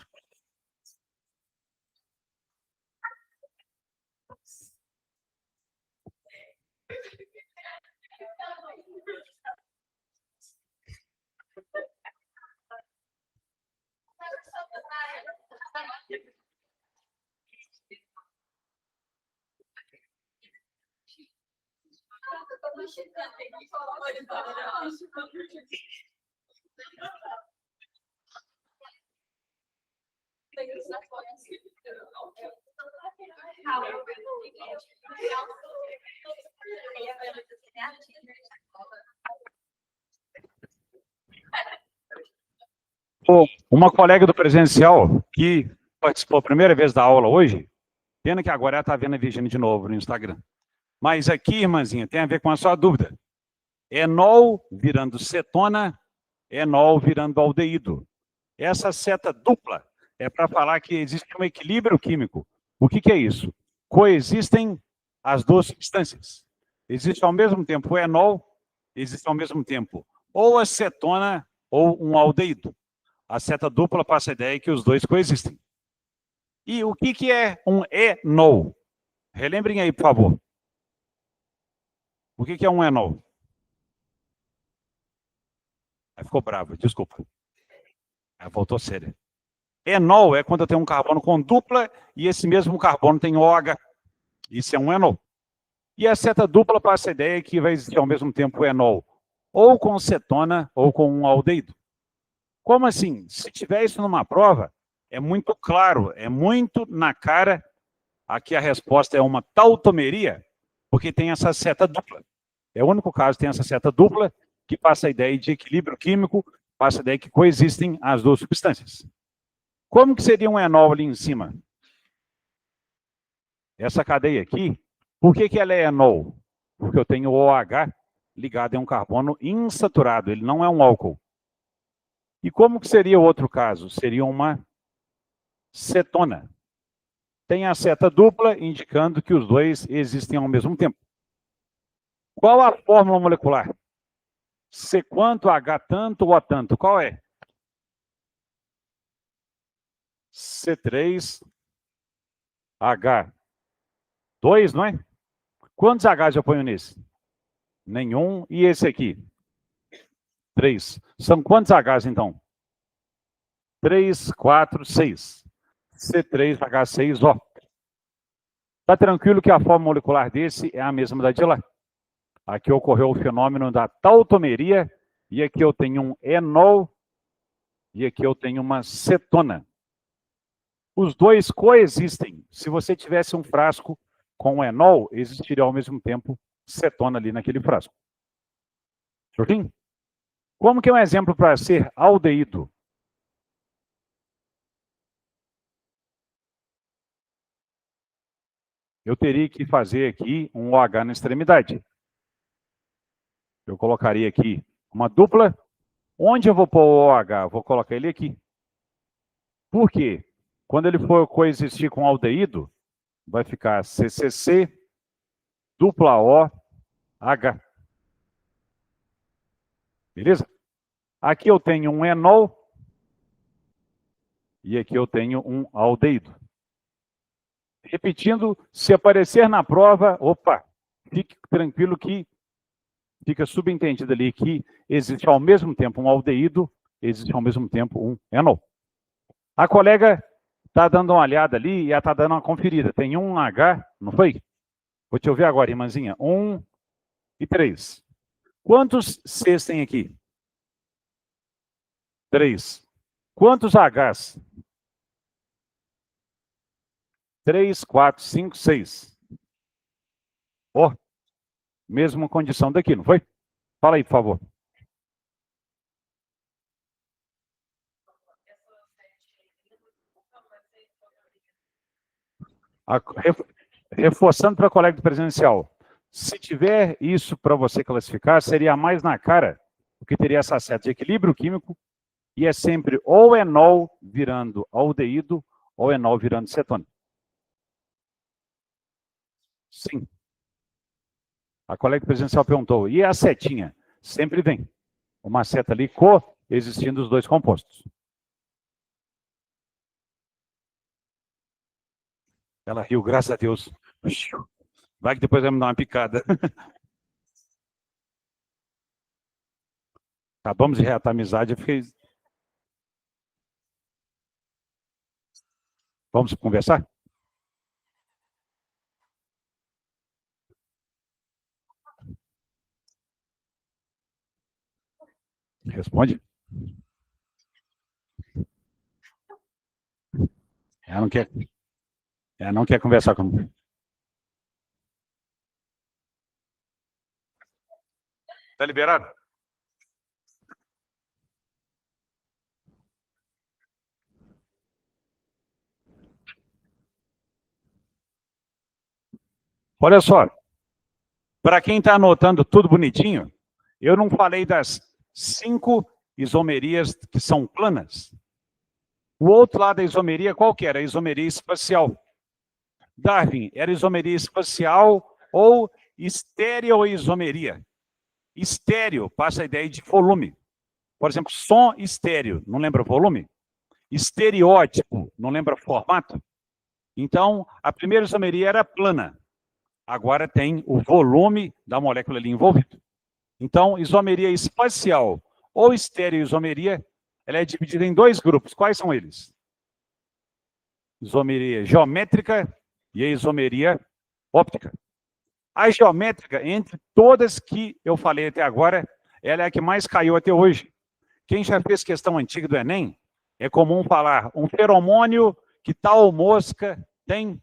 Speaker 1: Uma colega do presencial que participou a primeira vez da aula hoje, pena que agora ela está vendo a Virginia de novo no Instagram. Mas aqui, irmãzinha, tem a ver com a sua dúvida. Enol virando cetona, enol virando aldeído. Essa seta dupla é para falar que existe um equilíbrio químico. O que é isso? Coexistem as duas substâncias. Existe ao mesmo tempo o enol, existe ao mesmo tempo ou a cetona ou um aldeído. A seta dupla passa a ideia que os dois coexistem. E o que é um enol? Relembrem aí, por favor. O que é um enol? Aí ficou bravo, desculpa. Aí voltou séria. Enol é quando eu tenho um carbono com dupla e esse mesmo carbono tem OH. Isso é um enol. E a seta dupla passa a ideia que vai existir ao mesmo tempo o enol ou com cetona ou com um aldeído. Como assim? Se tiver isso numa prova, é muito claro, é muito na cara. Aqui a resposta é uma tautomeria, porque tem essa seta dupla. É o único caso que tem essa seta dupla que passa a ideia de equilíbrio químico, passa a ideia que coexistem as duas substâncias. Como que seria um enol ali em cima? Essa cadeia aqui, por que ela é enol? Porque eu tenho OH ligado em um carbono insaturado, ele não é um álcool. E como que seria o outro caso? Seria uma cetona. Tem a seta dupla, indicando que os dois existem ao mesmo tempo. Qual a fórmula molecular? C quanto, H tanto, O tanto. Qual é? C3, H2, não é? Quantos Hs eu ponho nesse? Nenhum. E esse aqui? 3. São quantos Hs, então? 3, 4, 6. C3H6O. Está tranquilo que a forma molecular desse é a mesma da de lá. Aqui ocorreu o fenômeno da tautomeria, e aqui eu tenho um enol, e aqui eu tenho uma cetona. Os dois coexistem. Se você tivesse um frasco com enol, existiria ao mesmo tempo cetona ali naquele frasco. Certinho? Como que é um exemplo para ser aldeído? Eu teria que fazer aqui um OH na extremidade. Eu colocaria aqui uma dupla. Onde eu vou pôr o OH? Eu vou colocar ele aqui. Por quê? Quando ele for coexistir com aldeído, vai ficar CCC, dupla OH. Beleza? Aqui eu tenho um enol e aqui eu tenho um aldeído. Repetindo, se aparecer na prova, opa, fique tranquilo que fica subentendido ali que existe ao mesmo tempo um aldeído, existe ao mesmo tempo um enol. A colega está dando uma olhada ali e ela está dando uma conferida. Tem um H, não foi? Vou te ouvir agora, irmãzinha. 1 e 3. Quantos Cs tem aqui? 3. Quantos Hs? 3, 4, 5, 6. Ó, mesma condição daqui, não foi? Fala aí, por favor. Reforçando para a colega do presencial, se tiver isso para você classificar, seria mais na cara, porque teria essa seta de equilíbrio químico, e é sempre ou enol virando aldeído, ou enol virando cetona. Sim. A colega do presencial perguntou, e a setinha? Sempre vem. Uma seta ali coexistindo os dois compostos. Ela riu, graças a Deus. Vai que depois vai me dar uma picada. Acabamos de reatar a amizade, eu fiquei... Vamos conversar? Responde. Ela não quer conversar comigo. Tá liberado? Olha só, para quem está anotando tudo bonitinho, eu não falei das 5 isomerias que são planas. O outro lado da isomeria, qual que era? A isomeria espacial. Darwin, era isomeria espacial ou estereoisomeria? Estéreo passa a ideia de volume. Por exemplo, som estéreo, não lembra volume? Estereótipo, não lembra formato? Então, a primeira isomeria era plana. Agora tem o volume da molécula ali envolvido. Então, isomeria espacial ou estereoisomeria, ela é dividida em 2 grupos. Quais são eles? Isomeria geométrica e a isomeria óptica. A geométrica, entre todas que eu falei até agora, ela é a que mais caiu até hoje. Quem já fez questão antiga do Enem, é comum falar um feromônio que tal mosca tem,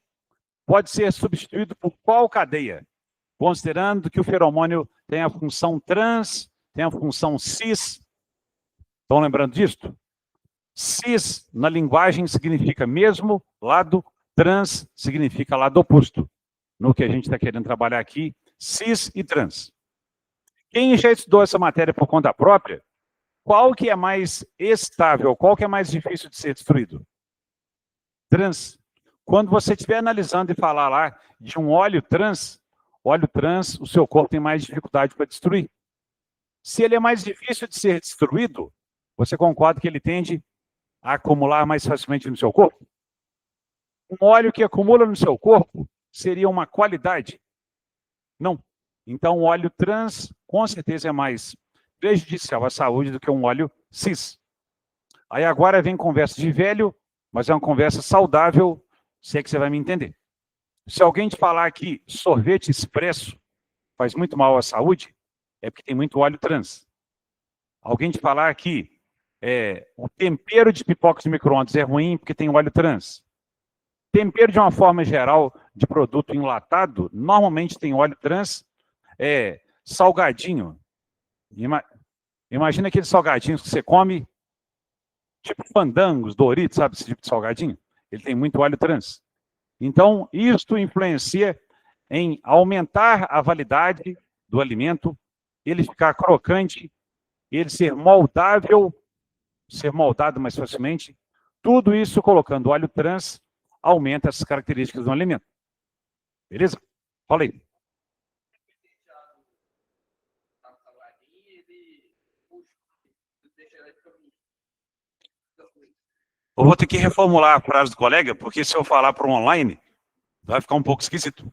Speaker 1: pode ser substituído por qual cadeia? Considerando que o feromônio tem a função trans, tem a função cis. Estão lembrando disso? Cis, na linguagem, significa mesmo lado, trans significa lado oposto. No que a gente está querendo trabalhar aqui, cis e trans. Quem já estudou essa matéria por conta própria, Qual que é mais estável? Qual que é mais difícil de ser destruído? Trans. Quando você estiver analisando e falar lá de um óleo trans, o seu corpo tem mais dificuldade para destruir. Se ele é mais difícil de ser destruído, você concorda que ele tende a acumular mais facilmente no seu corpo? Um óleo que acumula no seu corpo seria uma qualidade? Não. Então, o óleo trans, com certeza, é mais prejudicial à saúde do que um óleo cis. Aí agora vem conversa de velho, mas é uma conversa saudável, se é que você vai me entender. Se alguém te falar que sorvete expresso faz muito mal à saúde, é porque tem muito óleo trans. Alguém te falar que o tempero de pipoca de micro-ondas é ruim porque tem óleo trans. Tempero, de uma forma geral, de produto enlatado, normalmente tem óleo trans, salgadinho. Imagina aqueles salgadinhos que você come, tipo fandangos, Doritos, sabe esse tipo de salgadinho? Ele tem muito óleo trans. Então, isto influencia em aumentar a validade do alimento, ele ficar crocante, ele ser moldável, ser moldado mais facilmente. Tudo isso, colocando óleo trans, aumenta essas características do alimento. Beleza? Fala aí. Eu vou ter que reformular a frase do colega, porque se eu falar para o online, vai ficar um pouco esquisito.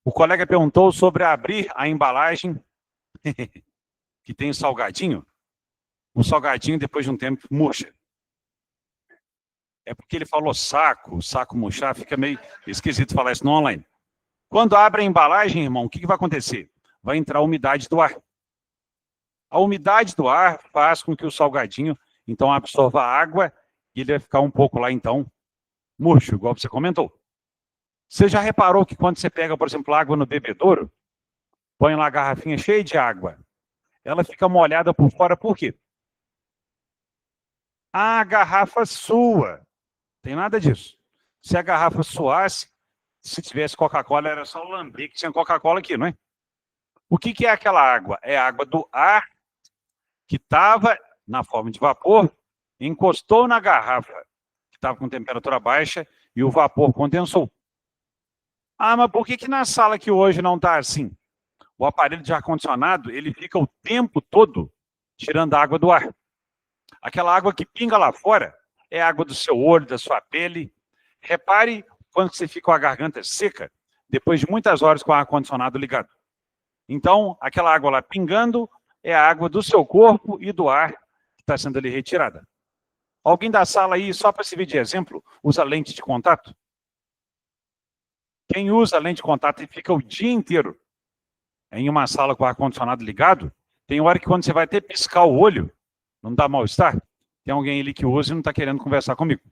Speaker 1: O colega perguntou sobre abrir a embalagem que tem o salgadinho. O salgadinho, depois de um tempo, murcha. É porque ele falou saco murchar, fica meio esquisito falar isso no online. Quando abre a embalagem, irmão, o que vai acontecer? Vai entrar a umidade do ar. A umidade do ar faz com que o salgadinho, então, absorva água e ele vai ficar um pouco lá, então, murcho, igual você comentou. Você já reparou que quando você pega, por exemplo, água no bebedouro, põe lá a garrafinha cheia de água, ela fica molhada por fora, por quê? A garrafa sua. Tem nada disso. Se a garrafa suasse, se tivesse Coca-Cola, era só lamber que tinha Coca-Cola aqui, não é? O que é aquela água? É a água do ar que estava na forma de vapor, encostou na garrafa, que estava com temperatura baixa, e o vapor condensou. Ah, mas por que na sala que hoje não está assim? O aparelho de ar-condicionado, ele fica o tempo todo tirando a água do ar. Aquela água que pinga lá fora é água do seu olho, da sua pele. Repare quando você fica com a garganta seca, depois de muitas horas com o ar-condicionado ligado. Então, aquela água lá pingando é a água do seu corpo e do ar que está sendo ali retirada. Alguém da sala aí, só para servir de exemplo, usa lente de contato? Quem usa lente de contato e fica o dia inteiro em uma sala com o ar-condicionado ligado, tem hora que quando você vai até piscar o olho, não dá mal-estar? Tem alguém ali que usa e não está querendo conversar comigo.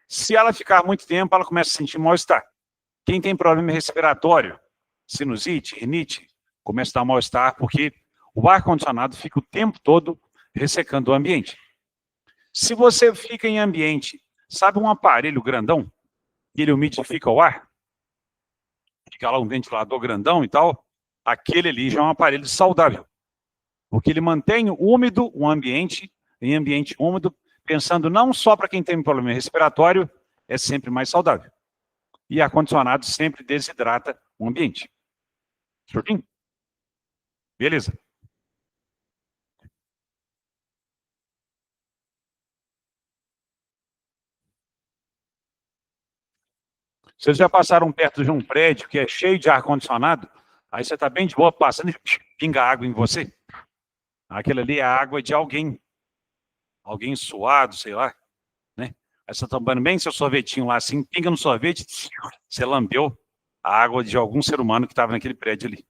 Speaker 1: Se ela ficar muito tempo, ela começa a sentir mal-estar. Quem tem problema respiratório, sinusite, rinite, começa a dar mal-estar porque o ar-condicionado fica o tempo todo ressecando o ambiente. Se você fica em ambiente, sabe um aparelho grandão, que ele umidifica o ar? Fica lá um ventilador grandão e tal, aquele ali já é um aparelho saudável, porque ele mantém úmido o ambiente, em ambiente úmido, pensando não só para quem tem problema respiratório, é sempre mais saudável. E ar-condicionado sempre desidrata o ambiente. Certinho? Beleza. Vocês já passaram perto de um prédio que é cheio de ar-condicionado, aí você está bem de boa passando e pinga água em você? Aquilo ali é a água de alguém suado, sei lá, né? Aí você está tomando bem seu sorvetinho lá assim, pinga no sorvete, você lambeu a água de algum ser humano que estava naquele prédio ali.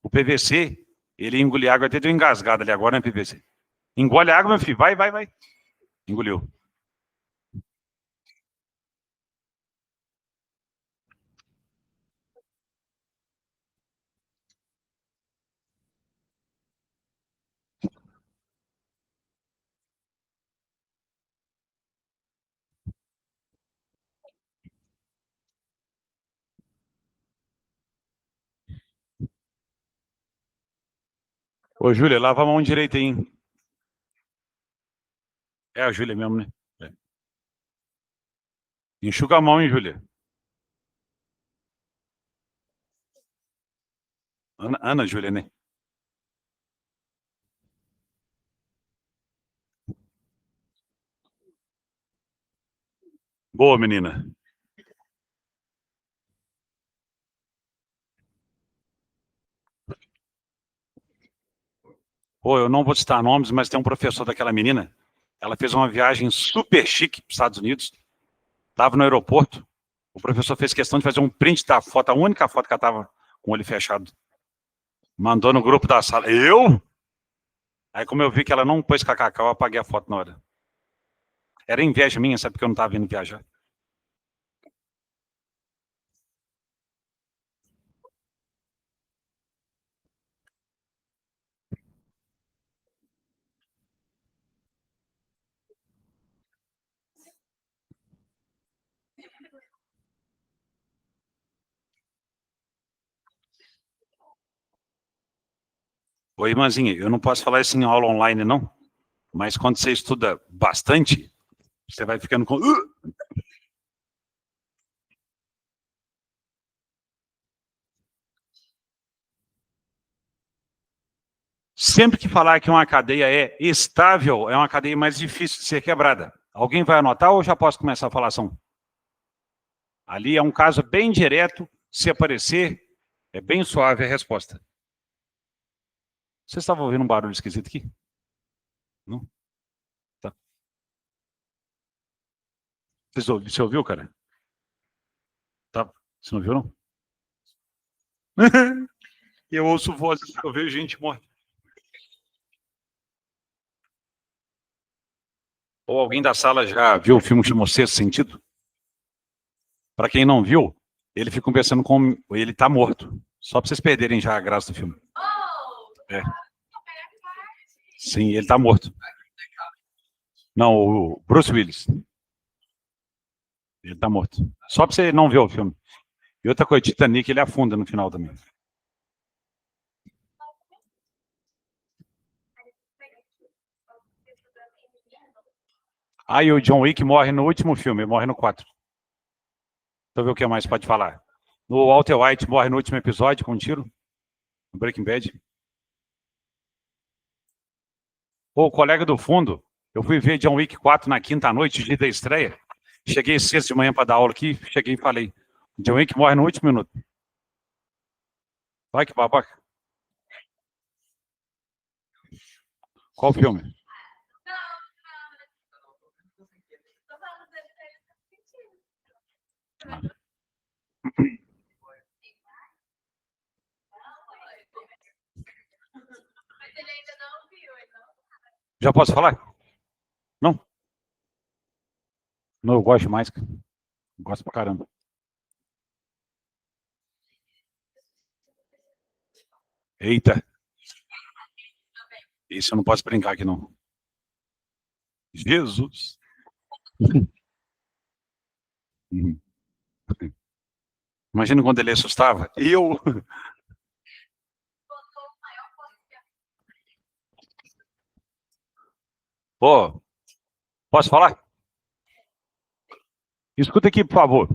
Speaker 1: O PVC, ele engoliu água, até deu engasgada ali agora, né, PVC? Engole a água, meu filho, vai. Engoliu. Ô, Júlia, lava a mão direita aí, hein? É a Júlia mesmo, né? É. Enxuga a mão, hein, Júlia? Ana Júlia, né? Boa, menina. Pô, eu não vou citar nomes, mas tem um professor daquela menina. Ela fez uma viagem super chique para os Estados Unidos. Estava no aeroporto. O professor fez questão de fazer um print da foto, a única foto que ela estava com o olho fechado. Mandou no grupo da sala. Eu? Aí, como eu vi que ela não pôs kkk, eu apaguei a foto na hora. Era inveja minha, sabe? Porque eu não estava vindo viajar. Ô, irmãzinha, eu não posso falar isso em aula online, não. Mas quando você estuda bastante, você vai ficando com... Sempre que falar que uma cadeia é estável, é uma cadeia mais difícil de ser quebrada. Alguém vai anotar ou já posso começar a falação? Ali é um caso bem direto, se aparecer, é bem suave a resposta. Você estava ouvindo um barulho esquisito aqui? Não? Tá. Você ouviu, cara? Tá. Você não ouviu, não? Eu ouço vozes, eu vejo gente morta. Ou alguém da sala já viu o filme que chamou Sexto Sentido? Para quem não viu, ele fica conversando com... Ele tá morto. Só para vocês perderem já a graça do filme. É. Sim, ele tá morto. Não, o Bruce Willis. Ele tá morto. Só para você não ver o filme. E outra coisa, Titanic, ele afunda no final também. Aí o John Wick morre no último filme, ele morre no 4. Deixa eu ver o que mais pode falar. O Walter White morre no último episódio com um tiro. No Breaking Bad. O colega do fundo, eu fui ver John Wick 4 na quinta noite, dia da estreia. Cheguei sexta de manhã para dar aula aqui, cheguei e falei, John Wick morre no último minuto. Vai que babaca. Qual filme? Já posso falar? Não? Não, eu gosto mais. Gosto pra caramba. Eita. Isso eu não posso brincar aqui, não. Jesus. Uhum. Imagina quando ele assustava. Eu. Pô, posso falar? Escuta aqui, por favor.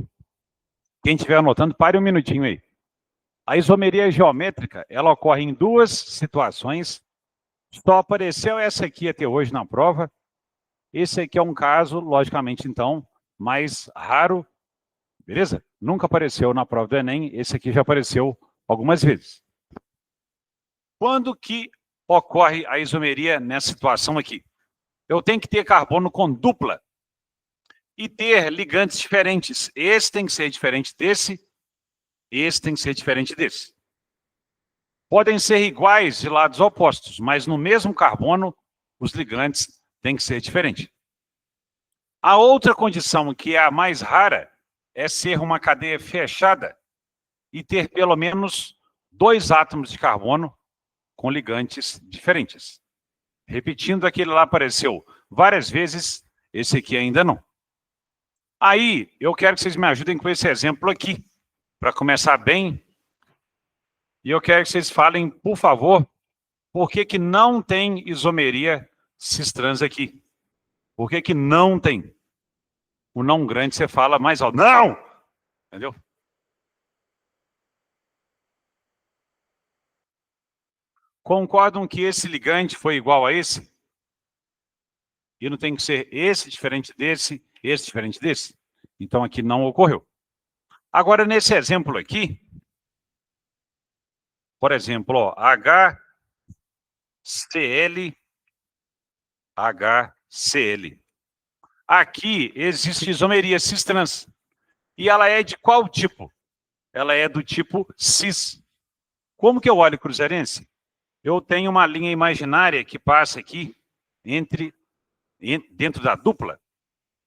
Speaker 1: Quem estiver anotando, pare um minutinho aí. A isomeria geométrica, ela ocorre em duas situações. Só apareceu essa aqui até hoje na prova. Esse aqui é um caso, logicamente, então, mais raro. Beleza? Nunca apareceu na prova do Enem. Esse aqui já apareceu algumas vezes. Quando que ocorre a isomeria nessa situação aqui? Eu tenho que ter carbono com dupla e ter ligantes diferentes. Esse tem que ser diferente desse, esse tem que ser diferente desse. Podem ser iguais de lados opostos, mas no mesmo carbono, os ligantes têm que ser diferentes. A outra condição, que é a mais rara, é ser uma cadeia fechada e ter pelo menos 2 átomos de carbono com ligantes diferentes. Repetindo, aquele lá apareceu várias vezes, esse aqui ainda não. Aí, eu quero que vocês me ajudem com esse exemplo aqui, para começar bem. E eu quero que vocês falem, por favor, por que que não tem isomeria cis-trans aqui. Por que que não tem? O não grande você fala mais alto. Não! Entendeu? Concordam que esse ligante foi igual a esse? E não tem que ser esse diferente desse, esse diferente desse? Então aqui não ocorreu. Agora, nesse exemplo aqui, por exemplo, ó, HCl, HCl. Aqui existe isomeria cis-trans. E ela é de qual tipo? Ela é do tipo cis. Como que eu olho cruzeirense? Eu tenho uma linha imaginária que passa aqui dentro da dupla.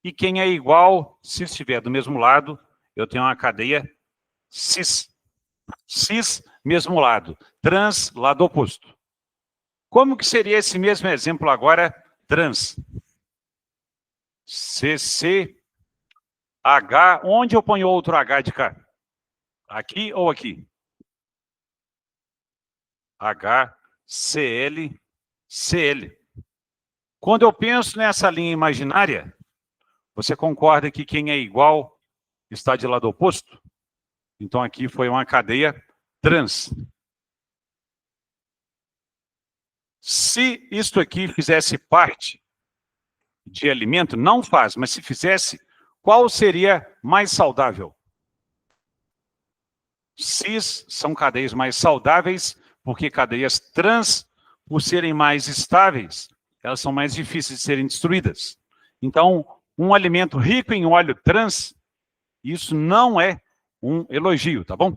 Speaker 1: E quem é igual, se estiver do mesmo lado, eu tenho uma cadeia cis. Cis, mesmo lado. Trans, lado oposto. Como que seria esse mesmo exemplo agora, trans? CCH, onde eu ponho outro H de cá? Aqui ou aqui? HCl, Cl. Quando eu penso nessa linha imaginária, você concorda que quem é igual está de lado oposto? Então aqui foi uma cadeia trans. Se isto aqui fizesse parte de alimento, não faz, mas se fizesse, qual seria mais saudável? Cis são cadeias mais saudáveis, porque cadeias trans, por serem mais estáveis, elas são mais difíceis de serem destruídas. Então, um alimento rico em óleo trans, isso não é um elogio, tá bom?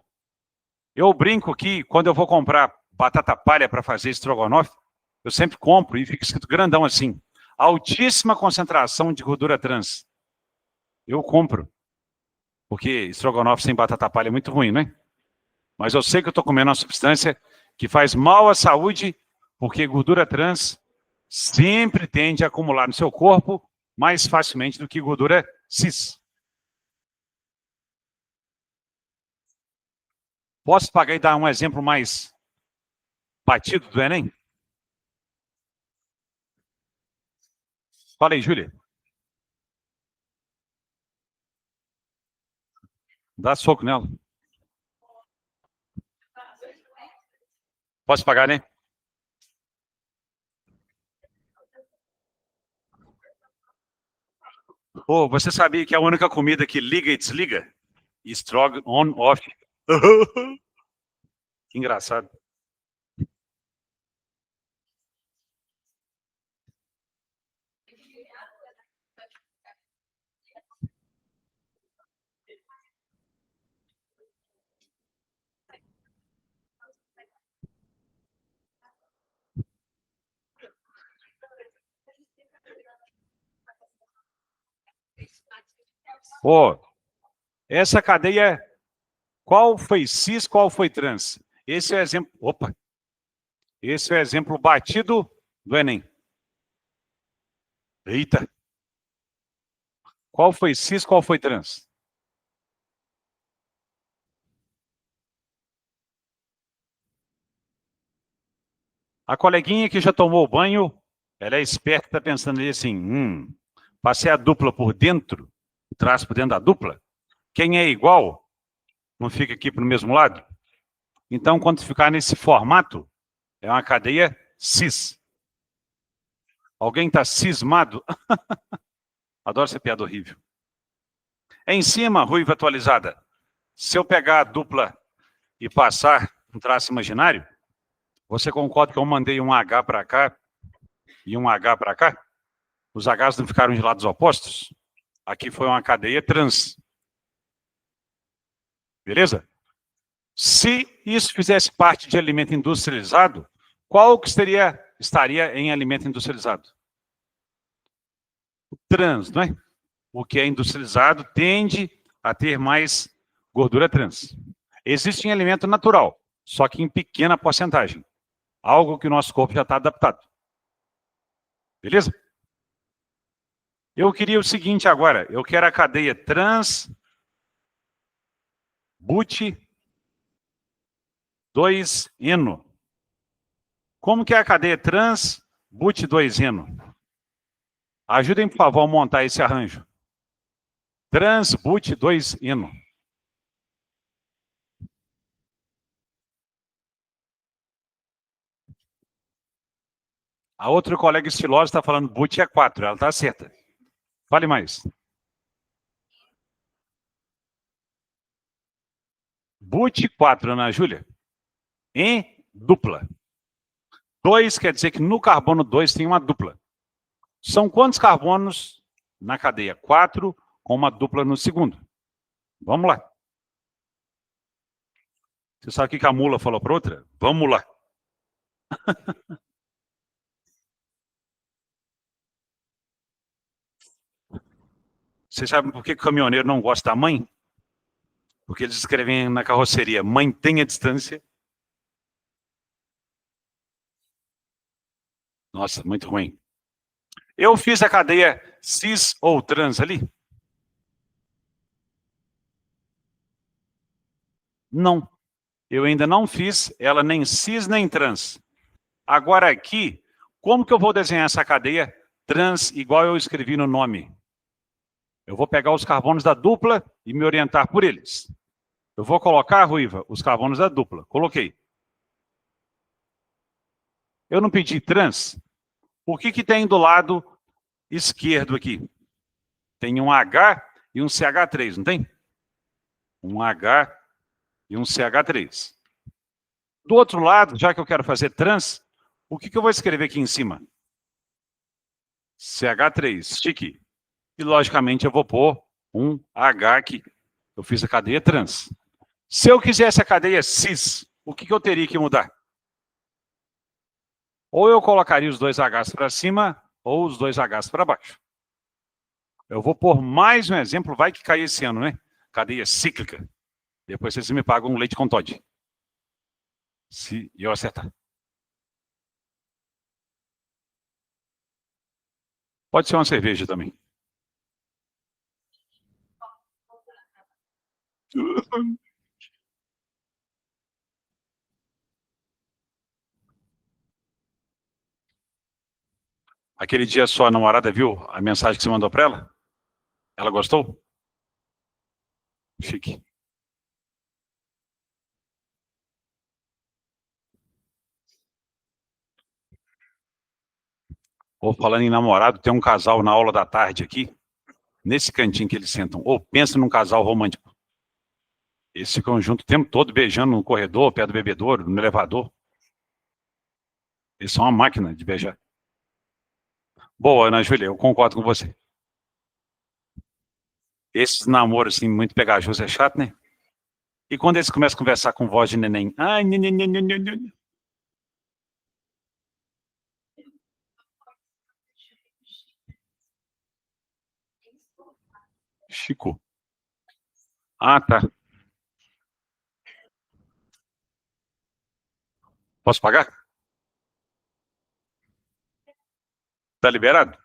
Speaker 1: Eu brinco que quando eu vou comprar batata palha para fazer estrogonofe, eu sempre compro e fica escrito grandão assim, altíssima concentração de gordura trans. Eu compro, porque estrogonofe sem batata palha é muito ruim, né? Mas eu sei que eu estou comendo uma substância que faz mal à saúde, porque gordura trans sempre tende a acumular no seu corpo mais facilmente do que gordura cis. Posso pagar e dar um exemplo mais batido do Enem? Fala aí, Júlia. Dá soco nela. Posso pagar, né? Oh, você sabia que é a única comida que liga e desliga? Strog on, off. Que engraçado. Oh, essa cadeia, qual foi cis, qual foi trans? Esse é o exemplo. Opa! Esse é o exemplo batido do Enem. Eita! Qual foi cis, qual foi trans? A coleguinha que já tomou banho, ela é esperta, está pensando ali assim, passei a dupla por dentro, traço por dentro da dupla. Quem é igual, não fica aqui para o mesmo lado? Então, quando ficar nesse formato, é uma cadeia cis. Alguém está cismado? Adoro essa piada horrível. Em cima, ruiva atualizada. Se eu pegar a dupla e passar um traço imaginário, você concorda que eu mandei um H para cá e um H para cá? Os Hs não ficaram de lados opostos? Aqui foi uma cadeia trans. Beleza? Se isso fizesse parte de alimento industrializado, qual que estaria em alimento industrializado? O trans, não é? O que é industrializado tende a ter mais gordura trans. Existe em alimento natural, só que em pequena porcentagem. Algo que o nosso corpo já está adaptado. Beleza? Eu queria o seguinte agora, eu quero a cadeia trans, but, 2-eno. Como que é a cadeia trans, but, 2-eno? Ajudem, por favor, a montar esse arranjo. Trans, but, 2, hino. A outra colega estilosa está falando but é 4, ela está certa. Fale mais. But 4, Ana Júlia, em dupla. 2 quer dizer que no carbono 2 tem uma dupla. São quantos carbonos na cadeia? 4 com uma dupla no segundo. Vamos lá. Você sabe o que a mula falou para outra? Vamos lá. Você sabe por que o caminhoneiro não gosta da mãe? Porque eles escrevem na carroceria, mantenha a distância. Nossa, muito ruim. Eu fiz a cadeia cis ou trans ali? Não. Eu ainda não fiz ela nem cis nem trans. Agora aqui, como que eu vou desenhar essa cadeia trans igual eu escrevi no nome? Eu vou pegar os carbonos da dupla e me orientar por eles. Eu vou colocar, Ruiva, os carbonos da dupla. Coloquei. Eu não pedi trans. O que tem do lado esquerdo aqui? Tem um H e um CH3, não tem? Um H e um CH3. Do outro lado, já que eu quero fazer trans, o que eu vou escrever aqui em cima? CH3, chique. E, logicamente, eu vou pôr um H aqui. Eu fiz a cadeia trans. Se eu quisesse a cadeia cis, o que eu teria que mudar? Ou eu colocaria os dois Hs para cima, ou os dois Hs para baixo. Eu vou pôr mais um exemplo, vai que cai esse ano, né? Cadeia cíclica. Depois vocês me pagam um leite com Toddy. Se eu acertar. Pode ser uma cerveja também. Aquele dia sua namorada viu a mensagem que você mandou para ela? Ela gostou? Chique. Ou falando em namorado, tem um casal na aula da tarde aqui, nesse cantinho que eles sentam. Ou pensa num casal romântico. Eles ficam juntos o tempo todo, beijando no corredor, perto do bebedouro, no elevador. Eles são uma máquina de beijar. Boa, Ana Júlia, eu concordo com você. Esses namoros, assim, muito pegajosos é chato, né? E quando eles começam a conversar com voz de neném? Ai, neném. Chico. Ah, tá. Posso pagar? Tá liberado?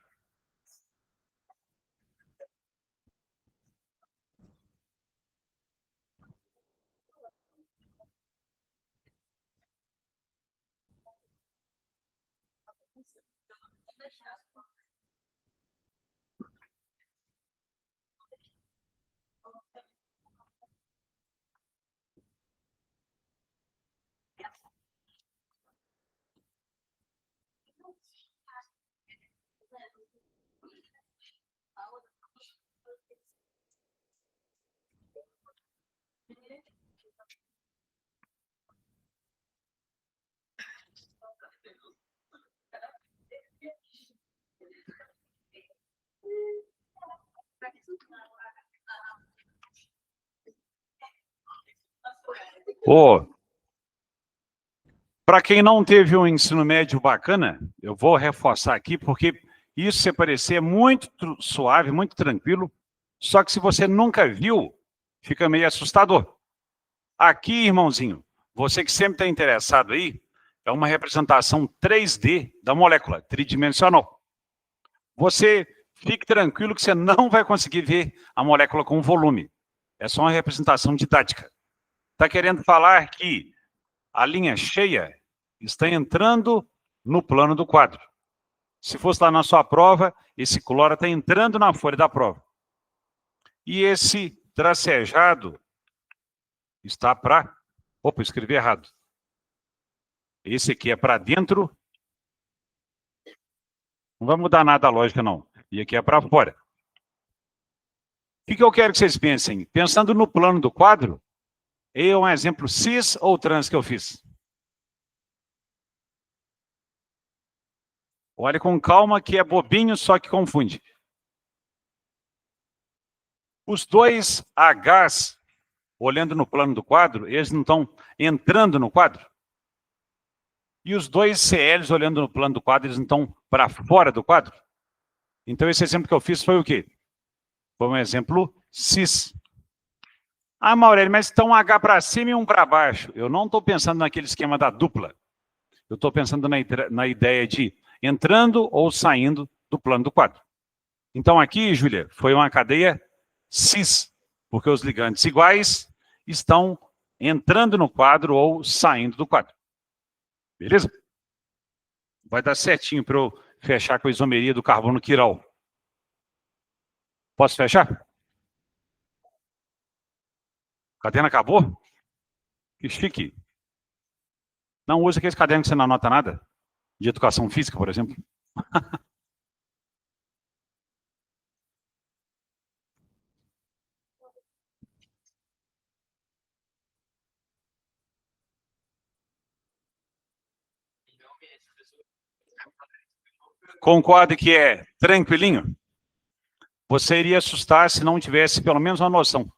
Speaker 1: Ô, para quem não teve um ensino médio bacana, eu vou reforçar aqui, porque isso se parecer é muito suave, muito tranquilo, só que se você nunca viu, fica meio assustador. Aqui, irmãozinho, você que sempre está interessado aí, é uma representação 3D da molécula, tridimensional. Você fique tranquilo que você não vai conseguir ver a molécula com volume. É só uma representação didática. Está querendo falar que a linha cheia está entrando no plano do quadro. Se fosse lá na sua prova, esse cloro está entrando na folha da prova. E esse tracejado está para... Opa, escrevi errado. Esse aqui é para dentro. Não vai mudar nada a lógica, não. E aqui é para fora. O que eu quero que vocês pensem? Pensando no plano do quadro, é um exemplo cis ou trans que eu fiz? Olha com calma que é bobinho, só que confunde. Os dois Hs, olhando no plano do quadro, eles não estão entrando no quadro? E os dois Cls, olhando no plano do quadro, eles não estão para fora do quadro? Então, esse exemplo que eu fiz foi o quê? Foi um exemplo cis. Ah, Maurélio, mas estão um H para cima e um para baixo. Eu não estou pensando naquele esquema da dupla. Eu estou pensando na ideia de entrando ou saindo do plano do quadro. Então, aqui, Júlia, foi uma cadeia cis, porque os ligantes iguais estão entrando no quadro ou saindo do quadro. Beleza? Vai dar certinho para eu fechar com a isomeria do carbono quiral. Posso fechar? O caderno acabou? Que chique. Não usa aqueles cadernos que você não anota nada? De educação física, por exemplo. Concorda que é tranquilinho? Você iria assustar se não tivesse pelo menos uma noção.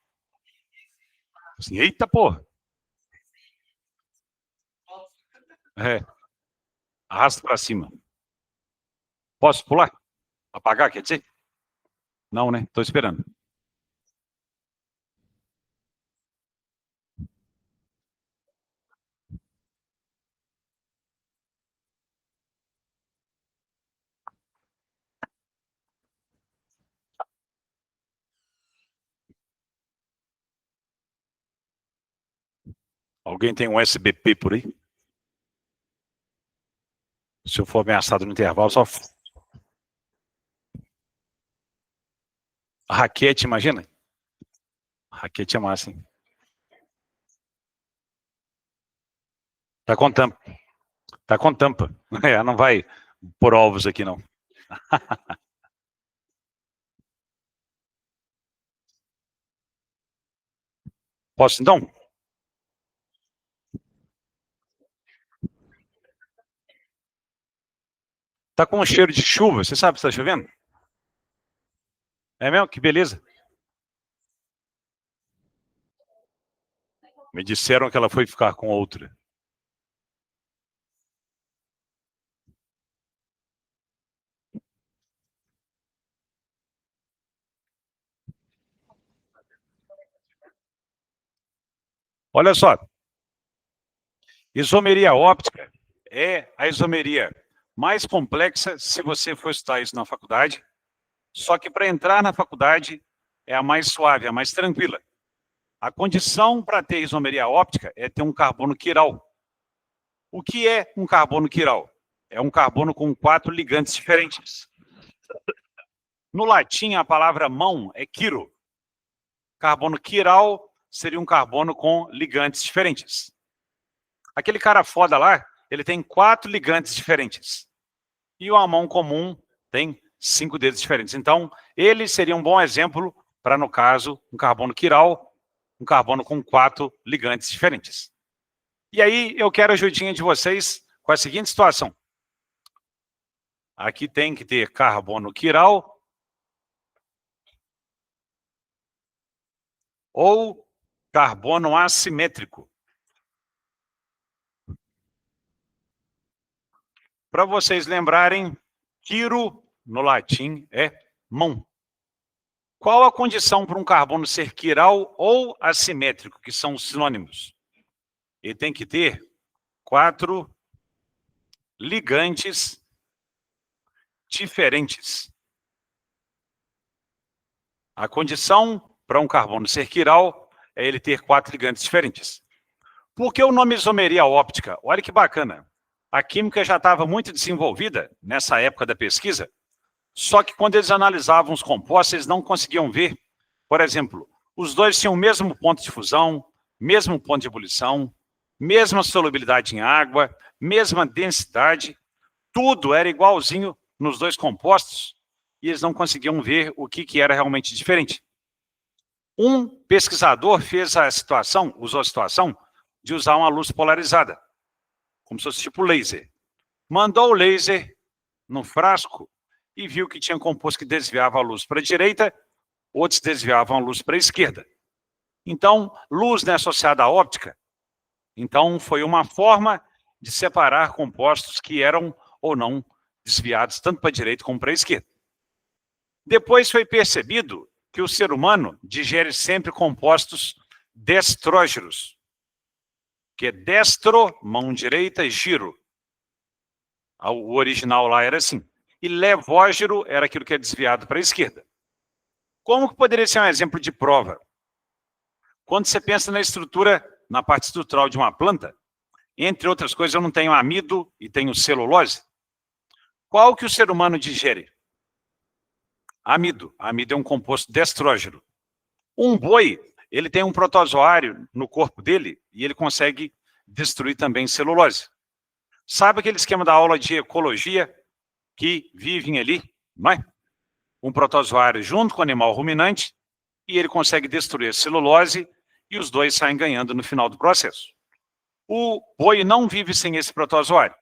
Speaker 1: Assim, eita, porra. É. Arrasta para cima. Posso pular? Apagar, quer dizer? Não, né? Estou esperando. Alguém tem um SBP por aí? Se eu for ameaçado no intervalo, só... A raquete, imagina? A raquete é massa, hein? Tá com tampa. Tá com tampa. É, não vai pôr ovos aqui, não. Posso, então? Tá com um cheiro de chuva. Você sabe se tá chovendo? É mesmo? Que beleza. Me disseram que ela foi ficar com outra. Olha só. Isomeria óptica é a isomeria mais complexa se você for estudar isso na faculdade. Só que para entrar na faculdade é a mais suave, a mais tranquila. A condição para ter isomeria óptica é ter um carbono quiral. O que é um carbono quiral? É um carbono com 4 ligantes diferentes. No latim, a palavra mão é quiro. Carbono quiral seria um carbono com ligantes diferentes. Aquele cara foda lá, ele tem 4 ligantes diferentes. E o amão comum tem 5 dedos diferentes. Então, ele seria um bom exemplo para, no caso, um carbono quiral, um carbono com 4 ligantes diferentes. E aí, eu quero a ajudinha de vocês com a seguinte situação. Aqui tem que ter carbono quiral ou carbono assimétrico. Para vocês lembrarem, quiro, no latim, é mão. Qual a condição para um carbono ser quiral ou assimétrico, que são sinônimos? Ele tem que ter 4 ligantes diferentes. A condição para um carbono ser quiral é ele ter 4 ligantes diferentes. Por que o nome isomeria óptica? Olha que bacana. A química já estava muito desenvolvida nessa época da pesquisa, só que quando eles analisavam os compostos, eles não conseguiam ver, por exemplo, os dois tinham o mesmo ponto de fusão, mesmo ponto de ebulição, mesma solubilidade em água, mesma densidade, tudo era igualzinho nos dois compostos, e eles não conseguiam ver o que era realmente diferente. Um pesquisador usou a situação de usar uma luz polarizada, como se fosse tipo laser. Mandou o laser no frasco e viu que tinha composto que desviava a luz para a direita, outros desviavam a luz para a esquerda. Então, luz não é associada à óptica. Então, foi uma forma de separar compostos que eram ou não desviados tanto para a direita como para a esquerda. Depois foi percebido que o ser humano digere sempre compostos destrógeros, que é destro, mão direita, giro. O original lá era assim. E levógiro era aquilo que é desviado para a esquerda. Como que poderia ser um exemplo de prova? Quando você pensa na estrutura, na parte estrutural de uma planta, entre outras coisas, eu não tenho amido e tenho celulose. Qual que o ser humano digere? Amido. Amido é um composto destrógeno. Um boi, ele tem um protozoário no corpo dele e ele consegue destruir também celulose. Sabe aquele esquema da aula de ecologia que vivem ali, não é? Um protozoário junto com o animal ruminante e ele consegue destruir a celulose e os dois saem ganhando no final do processo. O boi não vive sem esse protozoário.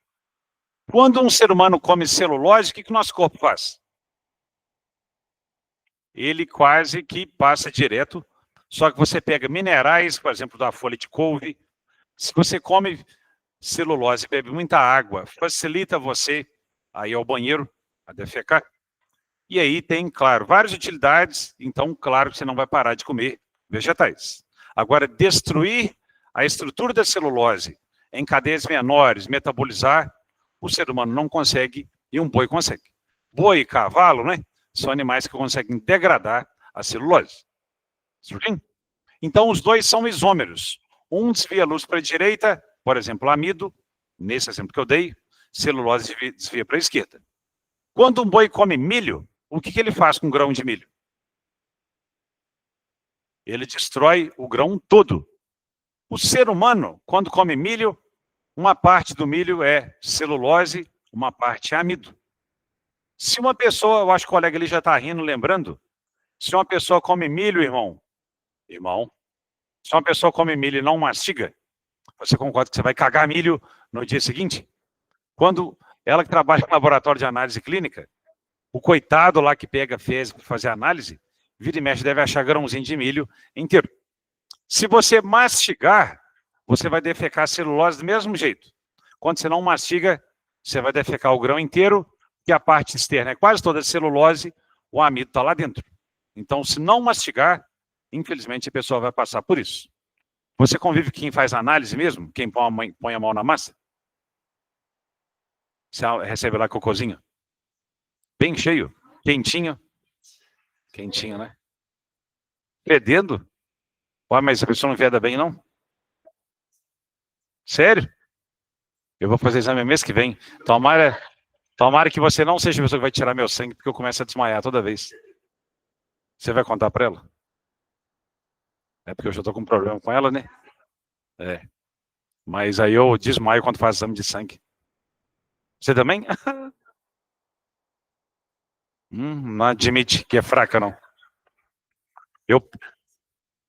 Speaker 1: Quando um ser humano come celulose, o que o nosso corpo faz? Ele quase que passa direto, só que você pega minerais, por exemplo, da folha de couve. Se você come celulose e bebe muita água, facilita você a ir ao banheiro, a defecar. E aí tem, claro, várias utilidades, então, claro que você não vai parar de comer vegetais. Agora, destruir a estrutura da celulose em cadeias menores, metabolizar, o ser humano não consegue e um boi consegue. Boi e cavalo, né, são animais que conseguem degradar a celulose. Sim? Então, os dois são isômeros. Um desvia a luz para a direita, por exemplo, amido, nesse exemplo que eu dei, celulose desvia para a esquerda. Quando um boi come milho, o que ele faz com o grão de milho? Ele destrói o grão todo. O ser humano, quando come milho, uma parte do milho é celulose, uma parte é amido. Se uma pessoa, eu acho que o colega ali já está rindo, lembrando, se uma pessoa come milho, irmão, se uma pessoa come milho e não mastiga, você concorda que você vai cagar milho no dia seguinte? Quando ela que trabalha no laboratório de análise clínica, o coitado lá que pega fezes para fazer análise, vira e mexe deve achar grãozinho de milho inteiro. Se você mastigar, você vai defecar a celulose do mesmo jeito. Quando você não mastiga, você vai defecar o grão inteiro, que a parte externa é quase toda celulose, o amido está lá dentro. Então, se não mastigar, infelizmente a pessoa vai passar por isso. Você convive com quem faz análise mesmo? Quem põe a mão na massa? Você recebe lá cocôzinho? Bem cheio, quentinho. Quentinho, né? Fedendo? Ué, mas a pessoa não veda bem, não? Sério? Eu vou fazer exame mês que vem. Tomara que você não seja a pessoa que vai tirar meu sangue, porque eu começo a desmaiar toda vez. Você vai contar pra ela? É porque eu já tô com um problema com ela, né? É. Mas aí eu desmaio quando faz exame de sangue. Você também? Não admite que é fraca, não. Eu,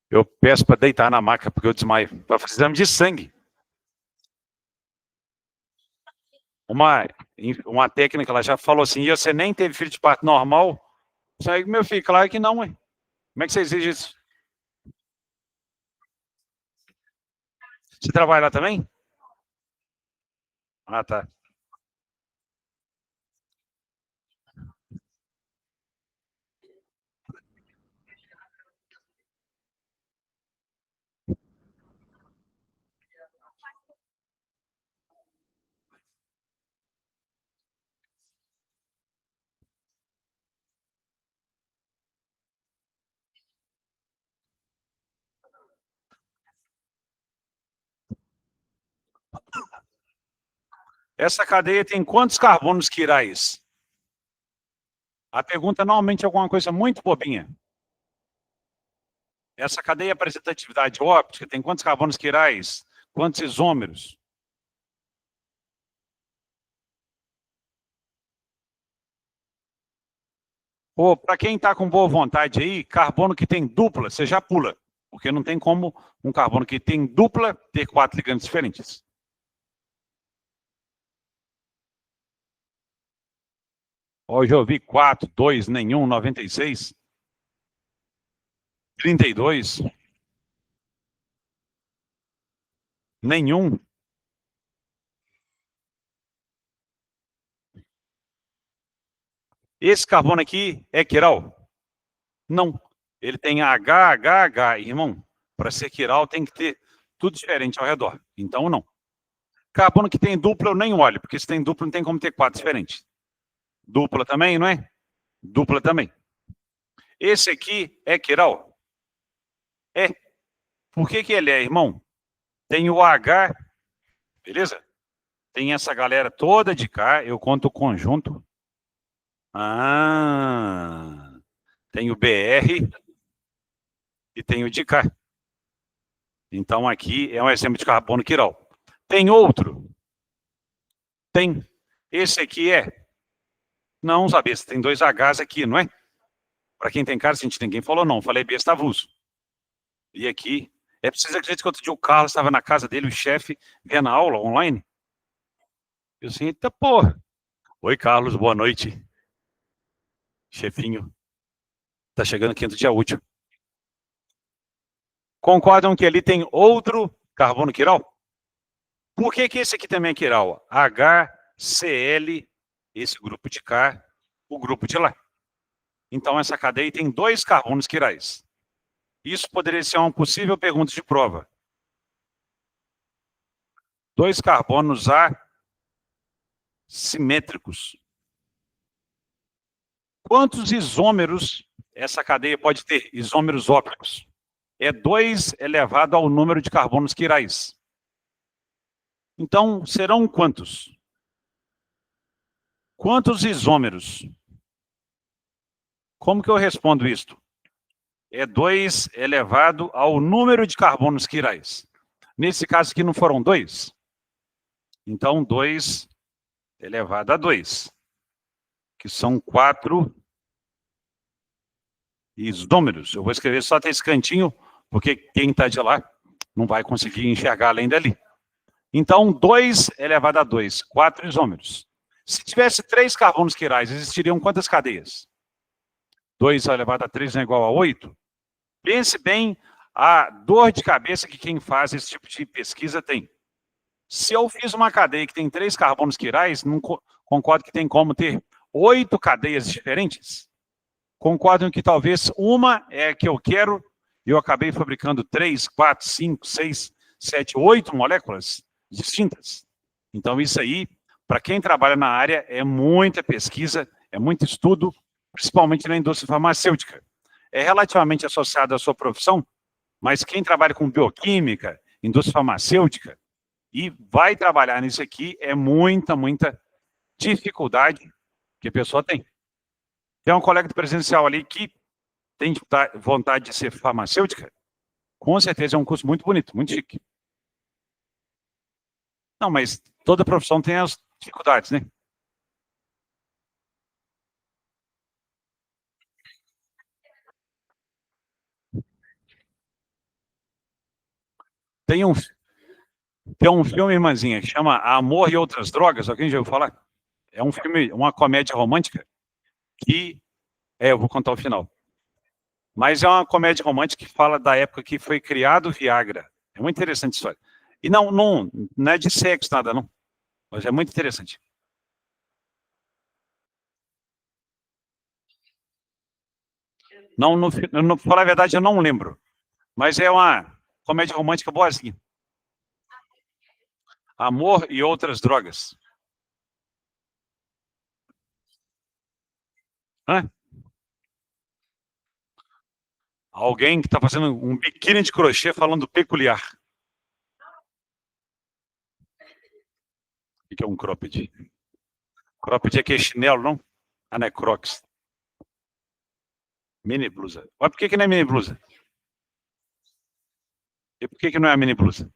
Speaker 1: eu peço para deitar na maca, porque eu desmaio. Para fazer exame de sangue. Uma técnica, ela já falou assim, e você nem teve filho de parto normal? Aí, meu filho, claro que não, hein? Como é que você exige isso? Você trabalha lá também? Ah, tá. Essa cadeia tem quantos carbonos quirais? A pergunta normalmente é alguma coisa muito bobinha. Essa cadeia apresenta atividade óptica, tem quantos carbonos quirais? Quantos isômeros? Pô, para quem está com boa vontade aí, carbono que tem dupla, você já pula. Porque não tem como um carbono que tem dupla ter 4 ligantes diferentes. Hoje eu vi 4, 2, nenhum, 96, 32, nenhum. Esse carbono aqui é quiral? Não. Ele tem HHH, irmão. Para ser quiral tem que ter tudo diferente ao redor. Então, não. Carbono que tem dupla eu nem olho, porque se tem dupla não tem como ter 4 diferentes. Dupla também, não é? Dupla também. Esse aqui é quiral? É. Por que ele é, irmão? Tem o H, beleza? Tem essa galera toda de cá, eu conto o conjunto. Ah, tem o BR e tem o de cá. Então aqui é um exemplo de carbono quiral. Tem outro? Tem. Esse aqui é? Não, sabia, tem 2 Hs aqui, não é? Para quem tem cara, gente, ninguém falou não, falei besta avulso. E aqui, é preciso acreditar que outro dia o Carlos estava na casa dele, o chefe, vendo a aula online. Eu assim, eita porra. Oi, Carlos, boa noite. Chefinho. Tá chegando o 5º dia útil. Concordam que ali tem outro carbono quiral? Por que esse aqui também é quiral? HCl, esse grupo de cá, o grupo de lá. Então essa cadeia tem 2 carbonos quirais. Isso poderia ser uma possível pergunta de prova. 2 carbonos assimétricos. Quantos isômeros essa cadeia pode ter? Isômeros ópticos. É 2 elevado ao número de carbonos quirais. Então, serão quantos? Quantos isômeros? Como que eu respondo isto? É 2 elevado ao número de carbonos quirais. Nesse caso aqui não foram 2? Então, 2 elevado a 2, que são 4 isômeros. Eu vou escrever só até esse cantinho, porque quem está de lá não vai conseguir enxergar além dali. Então, 2 elevado a 2, 4 isômeros. Se tivesse 3 carbonos quirais, existiriam quantas cadeias? 2 elevado a 3 é igual a 8? Pense bem a dor de cabeça que quem faz esse tipo de pesquisa tem. Se eu fiz uma cadeia que tem 3 carbonos quirais, não concordo que tem como ter 8 cadeias diferentes? Concordam que talvez uma é a que eu quero e eu acabei fabricando 3, 4, 5, 6, 7, 8 moléculas distintas. Então isso aí, para quem trabalha na área, é muita pesquisa, é muito estudo, principalmente na indústria farmacêutica. É relativamente associado à sua profissão, mas quem trabalha com bioquímica, indústria farmacêutica, e vai trabalhar nisso aqui, é muita dificuldade que a pessoa tem. Tem um colega do presencial ali que tem vontade de ser farmacêutica, com certeza é um curso muito bonito, muito chique. Não, mas toda profissão tem as dificuldades, né? Tem um, tem um filme, irmãzinha, que chama Amor e Outras Drogas, alguém já ouviu falar? É um filme, uma comédia romântica, que, eu vou contar o final. Mas é uma comédia romântica que fala da época que foi criado o Viagra. É muito interessante a história. E não é de sexo nada, não. Mas é muito interessante. Não, no falar a verdade, eu não lembro. Mas é uma comédia romântica boazinha. Amor e Outras Drogas. Hã? Alguém que está fazendo um biquíni de crochê falando peculiar. O que é um cropped? Cropped é que é chinelo, não? Ah, não é crocs. Mini blusa. Mas por que não é mini blusa? E por que não é a mini blusa?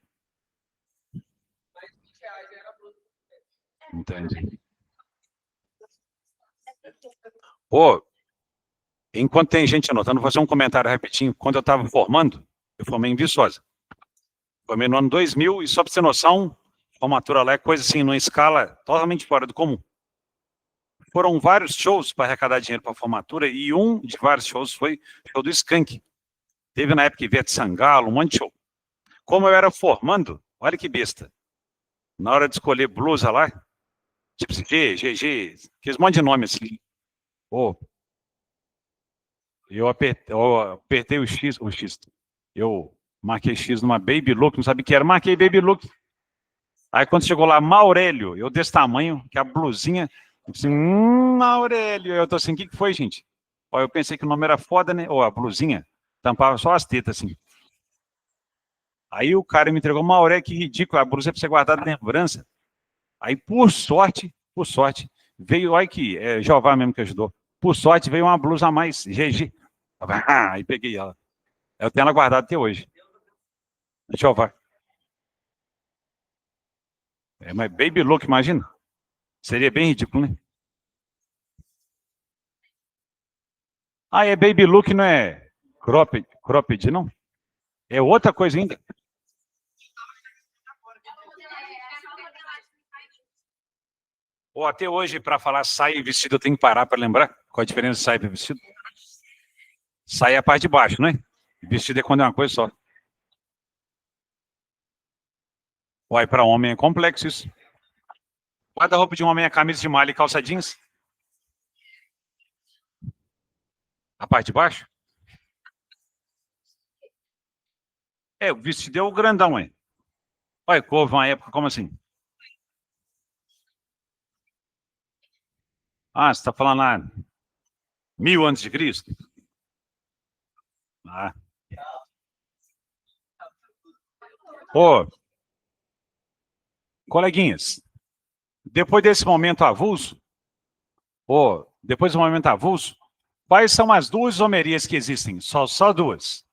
Speaker 1: Entendi. Pô, enquanto tem gente anotando, vou fazer um comentário rapidinho. Quando eu estava formando, eu formei em Viçosa. Formei no ano 2000 e só para você ter noção, formatura lá é coisa assim, numa escala totalmente fora do comum. Foram vários shows para arrecadar dinheiro para a formatura e um de vários shows foi o show do Skank. Teve na época Ivete Sangalo, um monte de show. Como eu era formando, olha que besta. Na hora de escolher blusa lá, tipo GG, aqueles monte de nome assim. Oh, eu apertei o X. Eu marquei X numa Baby Look, não sabia o que era, marquei Baby Look. Aí quando chegou lá, Maurélio, eu desse tamanho, que a blusinha, assim, Maurélio, eu tô assim, o que foi, gente? Ó, eu pensei que o nome era foda, né? Ou a blusinha, tampava só as tetas, assim. Aí o cara me entregou, Maurélio, que ridículo, a blusa é pra você guardar de lembrança. Aí, por sorte, veio, olha que é Jeová mesmo que ajudou. Por sorte, veio uma blusa a mais, GG. Aí peguei ela. Eu tenho ela guardada até hoje. Jeová. É, mas Baby Look, imagina. Seria bem ridículo, né? Ah, é Baby Look, não é cropped, não? É outra coisa ainda. Ou até hoje, para falar saia e vestido, eu tenho que parar para lembrar qual a diferença de saia e vestido. Saia é a parte de baixo, não é? Vestido é quando é uma coisa só. Uai, para homem é complexo isso. Guarda-roupa de um homem é camisa de malha e calça jeans. A parte de baixo? É, o vestido é o grandão, é. Olha, houve uma época, como assim? Ah, você está falando lá, 1000 antes de Cristo? Ah. Pô, coleguinhas, depois desse momento avulso, quais são as duas isomerias que existem? Só duas.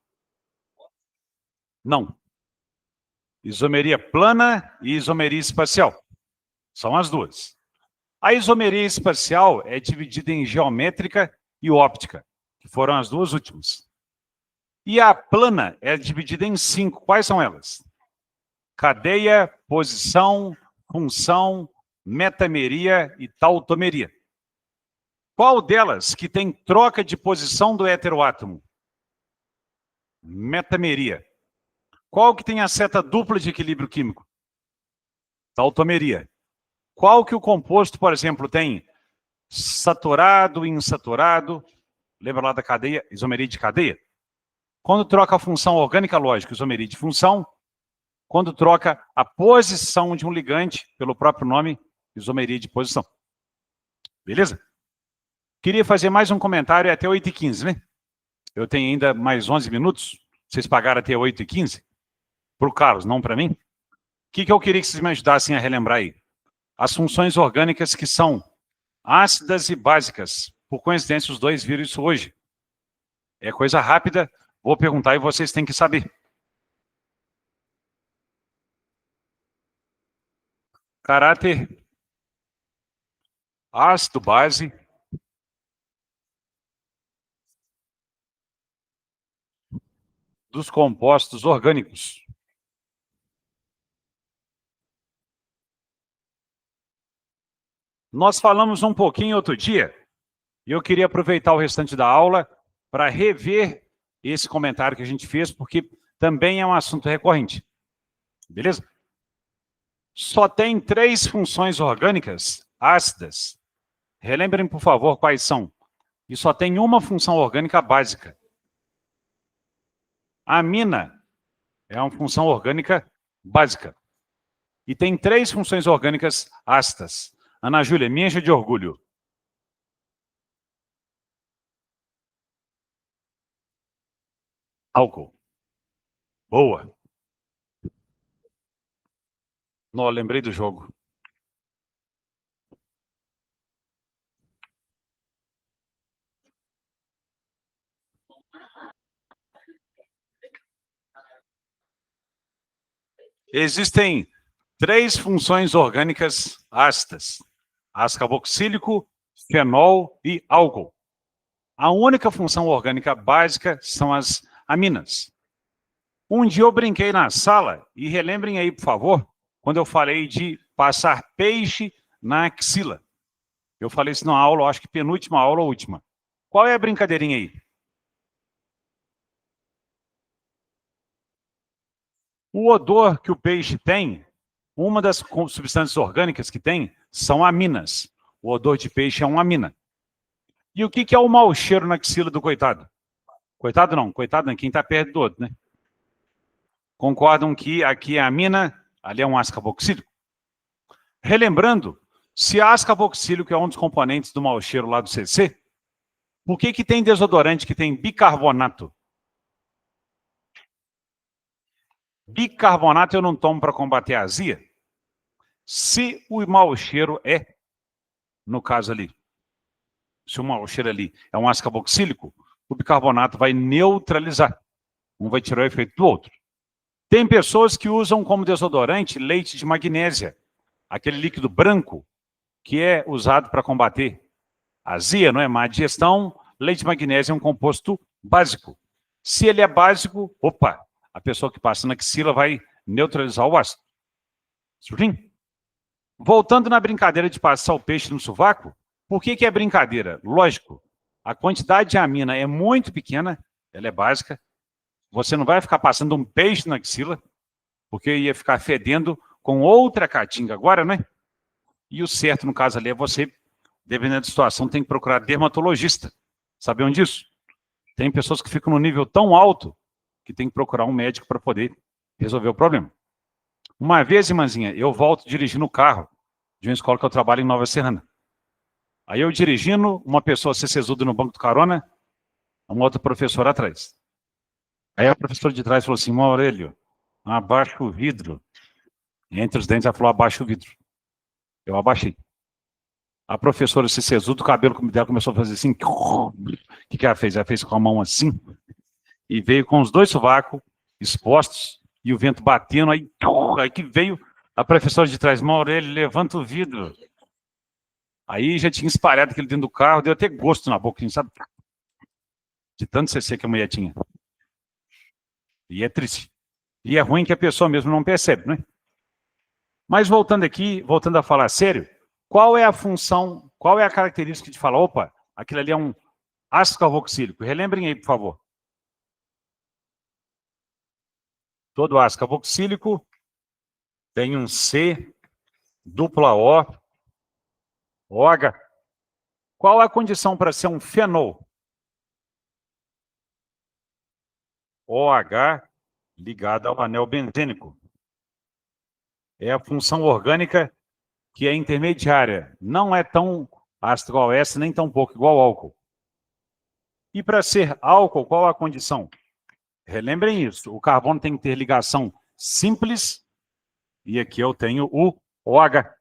Speaker 1: Não. Isomeria plana e isomeria espacial. São as duas. A isomeria espacial é dividida em geométrica e óptica, que foram as duas últimas. E a plana é dividida em 5. Quais são elas? Cadeia, posição, função, metameria e tautomeria. Qual delas que tem troca de posição do heteroátomo? Metameria. Qual que tem a seta dupla de equilíbrio químico? Tautomeria. Qual que o composto, por exemplo, tem saturado, insaturado? Lembra lá da cadeia, isomeria de cadeia? Quando troca a função orgânica lógica, isomeria de função. Quando troca a posição de um ligante, pelo próprio nome, isomeria de posição. Beleza? Queria fazer mais um comentário até 8h15, né? Eu tenho ainda mais 11 minutos. Vocês pagaram até 8h15? Para o Carlos, não para mim? O que eu queria que vocês me ajudassem a relembrar aí? As funções orgânicas que são ácidas e básicas. Por coincidência, os dois viram isso hoje. É coisa rápida, vou perguntar e vocês têm que saber. Caráter ácido, base. Dos compostos orgânicos. Nós falamos um pouquinho outro dia, e eu queria aproveitar o restante da aula para rever esse comentário que a gente fez, porque também é um assunto recorrente. Beleza? Só tem 3 funções orgânicas ácidas. Relembrem, por favor, quais são. E só tem uma função orgânica básica. A amina é uma função orgânica básica. E tem 3 funções orgânicas ácidas. Ana Júlia, me encha de orgulho. Álcool. Boa. Não, lembrei do jogo. Existem 3 funções orgânicas ácidas: ácido carboxílico, fenol e álcool. A única função orgânica básica são as aminas. Um dia eu brinquei na sala, e relembrem aí, por favor, quando eu falei de passar peixe na axila. Eu falei isso na aula, acho que penúltima aula ou última. Qual é a brincadeirinha aí? O odor que o peixe tem, uma das substâncias orgânicas que tem, são aminas. O odor de peixe é uma amina. E o que é o mau cheiro na axila do coitado? Coitado não, quem está perto do outro, né? Concordam que aqui é a amina, ali é um ácido carboxílico? Relembrando, se ácido carboxílico é um dos componentes do mau cheiro lá do CC, por que tem desodorante que tem bicarbonato? Bicarbonato eu não tomo para combater a azia. Se o mau cheiro é, no caso ali, se o mau cheiro ali é um ácido carboxílico, o bicarbonato vai neutralizar. Um vai tirar o efeito do outro. Tem pessoas que usam como desodorante leite de magnésia, aquele líquido branco que é usado para combater azia, não é? Má digestão, leite de magnésia é um composto básico. Se ele é básico, opa, a pessoa que passa na axila vai neutralizar o ácido. Sim? Voltando na brincadeira de passar o peixe no sovaco, por que é brincadeira? Lógico, a quantidade de amina é muito pequena, ela é básica. Você não vai ficar passando um peixe na axila, porque ia ficar fedendo com outra caatinga agora, né? E o certo, no caso ali, é você, dependendo da situação, tem que procurar dermatologista. Sabiam disso? Tem pessoas que ficam no nível tão alto que tem que procurar um médico para poder resolver o problema. Uma vez, irmãzinha, eu volto dirigindo o carro de uma escola que eu trabalho em Nova Serrana. Aí eu dirigindo, uma pessoa CCzuda no banco do carona, uma outra professora atrás. Aí a professora de trás falou assim: Aurélio, abaixa o vidro. E entre os dentes ela falou: abaixa o vidro. Eu abaixei. A professora CCzuda, o cabelo dela começou a fazer assim. O que ela fez? Ela fez com a mão assim e veio com os 2 sovacos expostos e o vento batendo. Aí que veio a professora de trás: Aurélio, levanta o vidro. Aí já tinha espalhado aquele dentro do carro, deu até gosto na boca, sabe? De tanto CC que a mulher tinha. E é triste. E é ruim que a pessoa mesmo não percebe, né? Mas voltando aqui, voltando a falar sério, qual é a função, qual é a característica de falar, opa, aquilo ali é um ácido carboxílico? Relembrem aí, por favor. Todo ácido carboxílico tem um C, dupla O, OH. Qual a condição para ser um fenol? OH ligado ao anel benzênico. É a função orgânica que é intermediária. Não é tão ácido igual a essa, nem tão pouco igual ao álcool. E para ser álcool, qual a condição? Relembrem isso, o carbono tem que ter ligação simples, e aqui eu tenho o OH.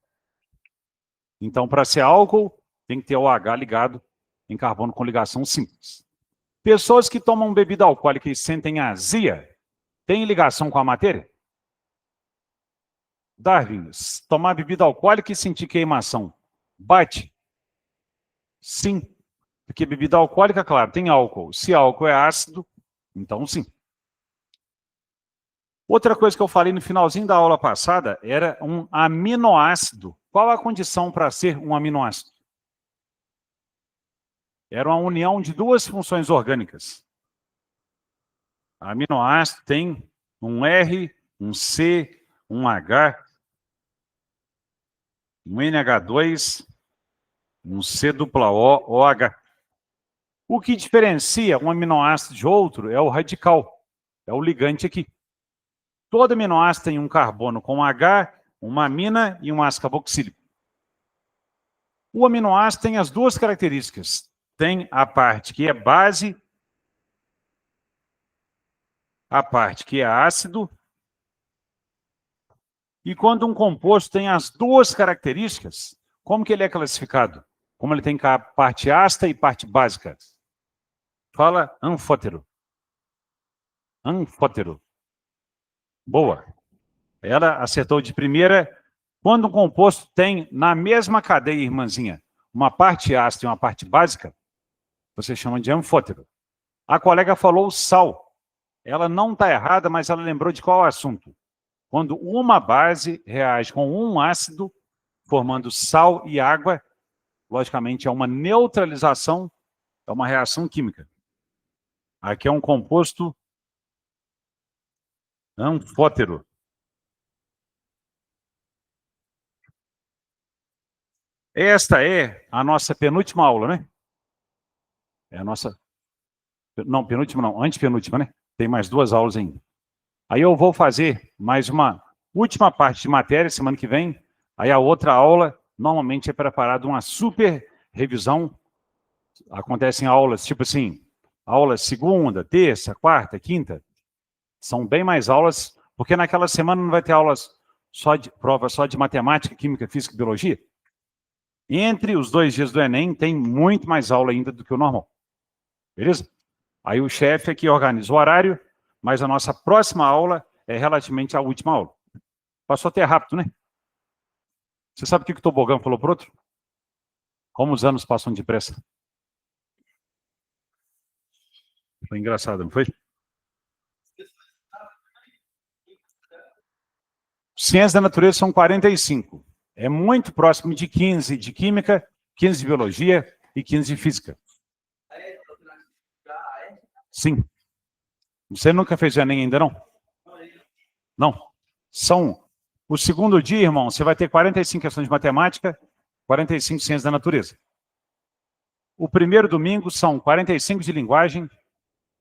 Speaker 1: Então, para ser álcool, tem que ter o OH ligado em carbono com ligação simples. Pessoas que tomam bebida alcoólica e sentem azia, têm ligação com a matéria? Darwin, tomar bebida alcoólica e sentir queimação, bate? Sim, porque bebida alcoólica, claro, tem álcool. Se álcool é ácido, então sim. Outra coisa que eu falei no finalzinho da aula passada era um aminoácido. Qual a condição para ser um aminoácido? Era uma união de 2 funções orgânicas. Aminoácido tem um R, um C, um H, um NH2, um C dupla O, OH. O que diferencia um aminoácido de outro é o radical, é o ligante aqui. Todo aminoácido tem um carbono com H, uma amina e um ácido carboxílico. O aminoácido tem as 2 características. Tem a parte que é base, a parte que é ácido. E quando um composto tem as 2 características, como que ele é classificado? Como ele tem parte ácida e parte básica? Fala anfótero. Anfótero. Boa. Ela acertou de primeira. Quando um composto tem, na mesma cadeia, irmãzinha, uma parte ácida e uma parte básica, você chama de anfótero. A colega falou sal. Ela não está errada, mas ela lembrou de qual assunto? Quando uma base reage com um ácido, formando sal e água, logicamente é uma neutralização, é uma reação química. Aqui é um composto anfótero. Esta é a nossa penúltima aula, né? É a nossa... Não, penúltima não, antepenúltima, né? Tem mais 2 aulas ainda. Aí eu vou fazer mais uma última parte de matéria semana que vem. Aí a outra aula, normalmente é preparada uma super revisão. Acontecem aulas, tipo assim, aulas segunda, terça, quarta, quinta. São bem mais aulas, porque naquela semana não vai ter aulas só de prova só de matemática, química, física e biologia. Entre os 2 dias do Enem, tem muito mais aula ainda do que o normal. Beleza? Aí o chefe aqui organiza o horário, mas a nossa próxima aula é relativamente à última aula. Passou até rápido, né? Você sabe o que o tobogã falou para o outro? Como os anos passam depressa. Foi engraçado, não foi? Ciências da natureza são 45. É muito próximo de 15 de química, 15 de biologia e 15 de física. Sim. Você nunca fez o Enem ainda, não? Não. São... O segundo dia, irmão, você vai ter 45 questões de matemática, 45 de ciências da natureza. O primeiro domingo são 45 de linguagem,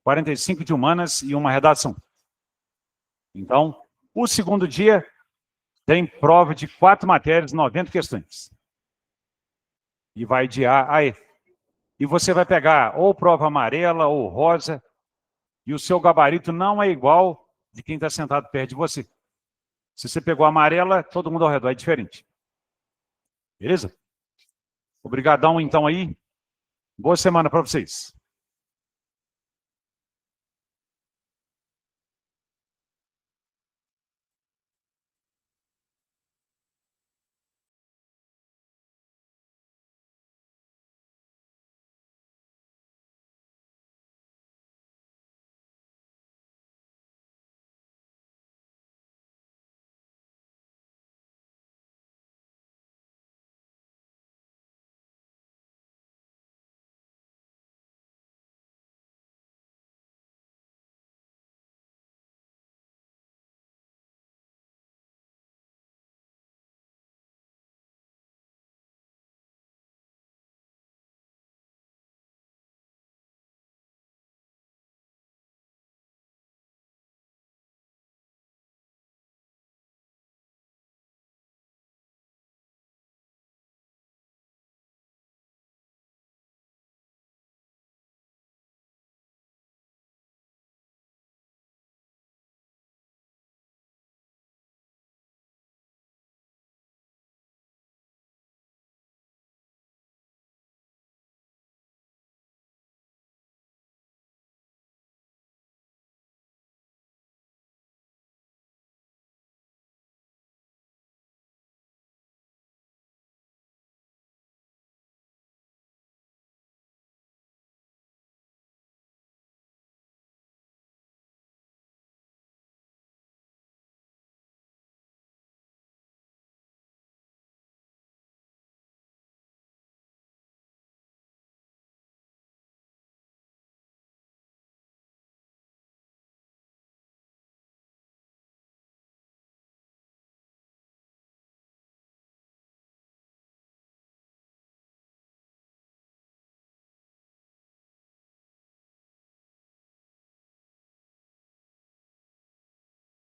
Speaker 1: 45 de humanas e uma redação. Então, o segundo dia tem prova de 4 matérias, 90 questões. E vai de A a E. E você vai pegar ou prova amarela ou rosa, e o seu gabarito não é igual de quem está sentado perto de você. Se você pegou a amarela, todo mundo ao redor é diferente. Beleza? Obrigadão, então, aí. Boa semana para vocês.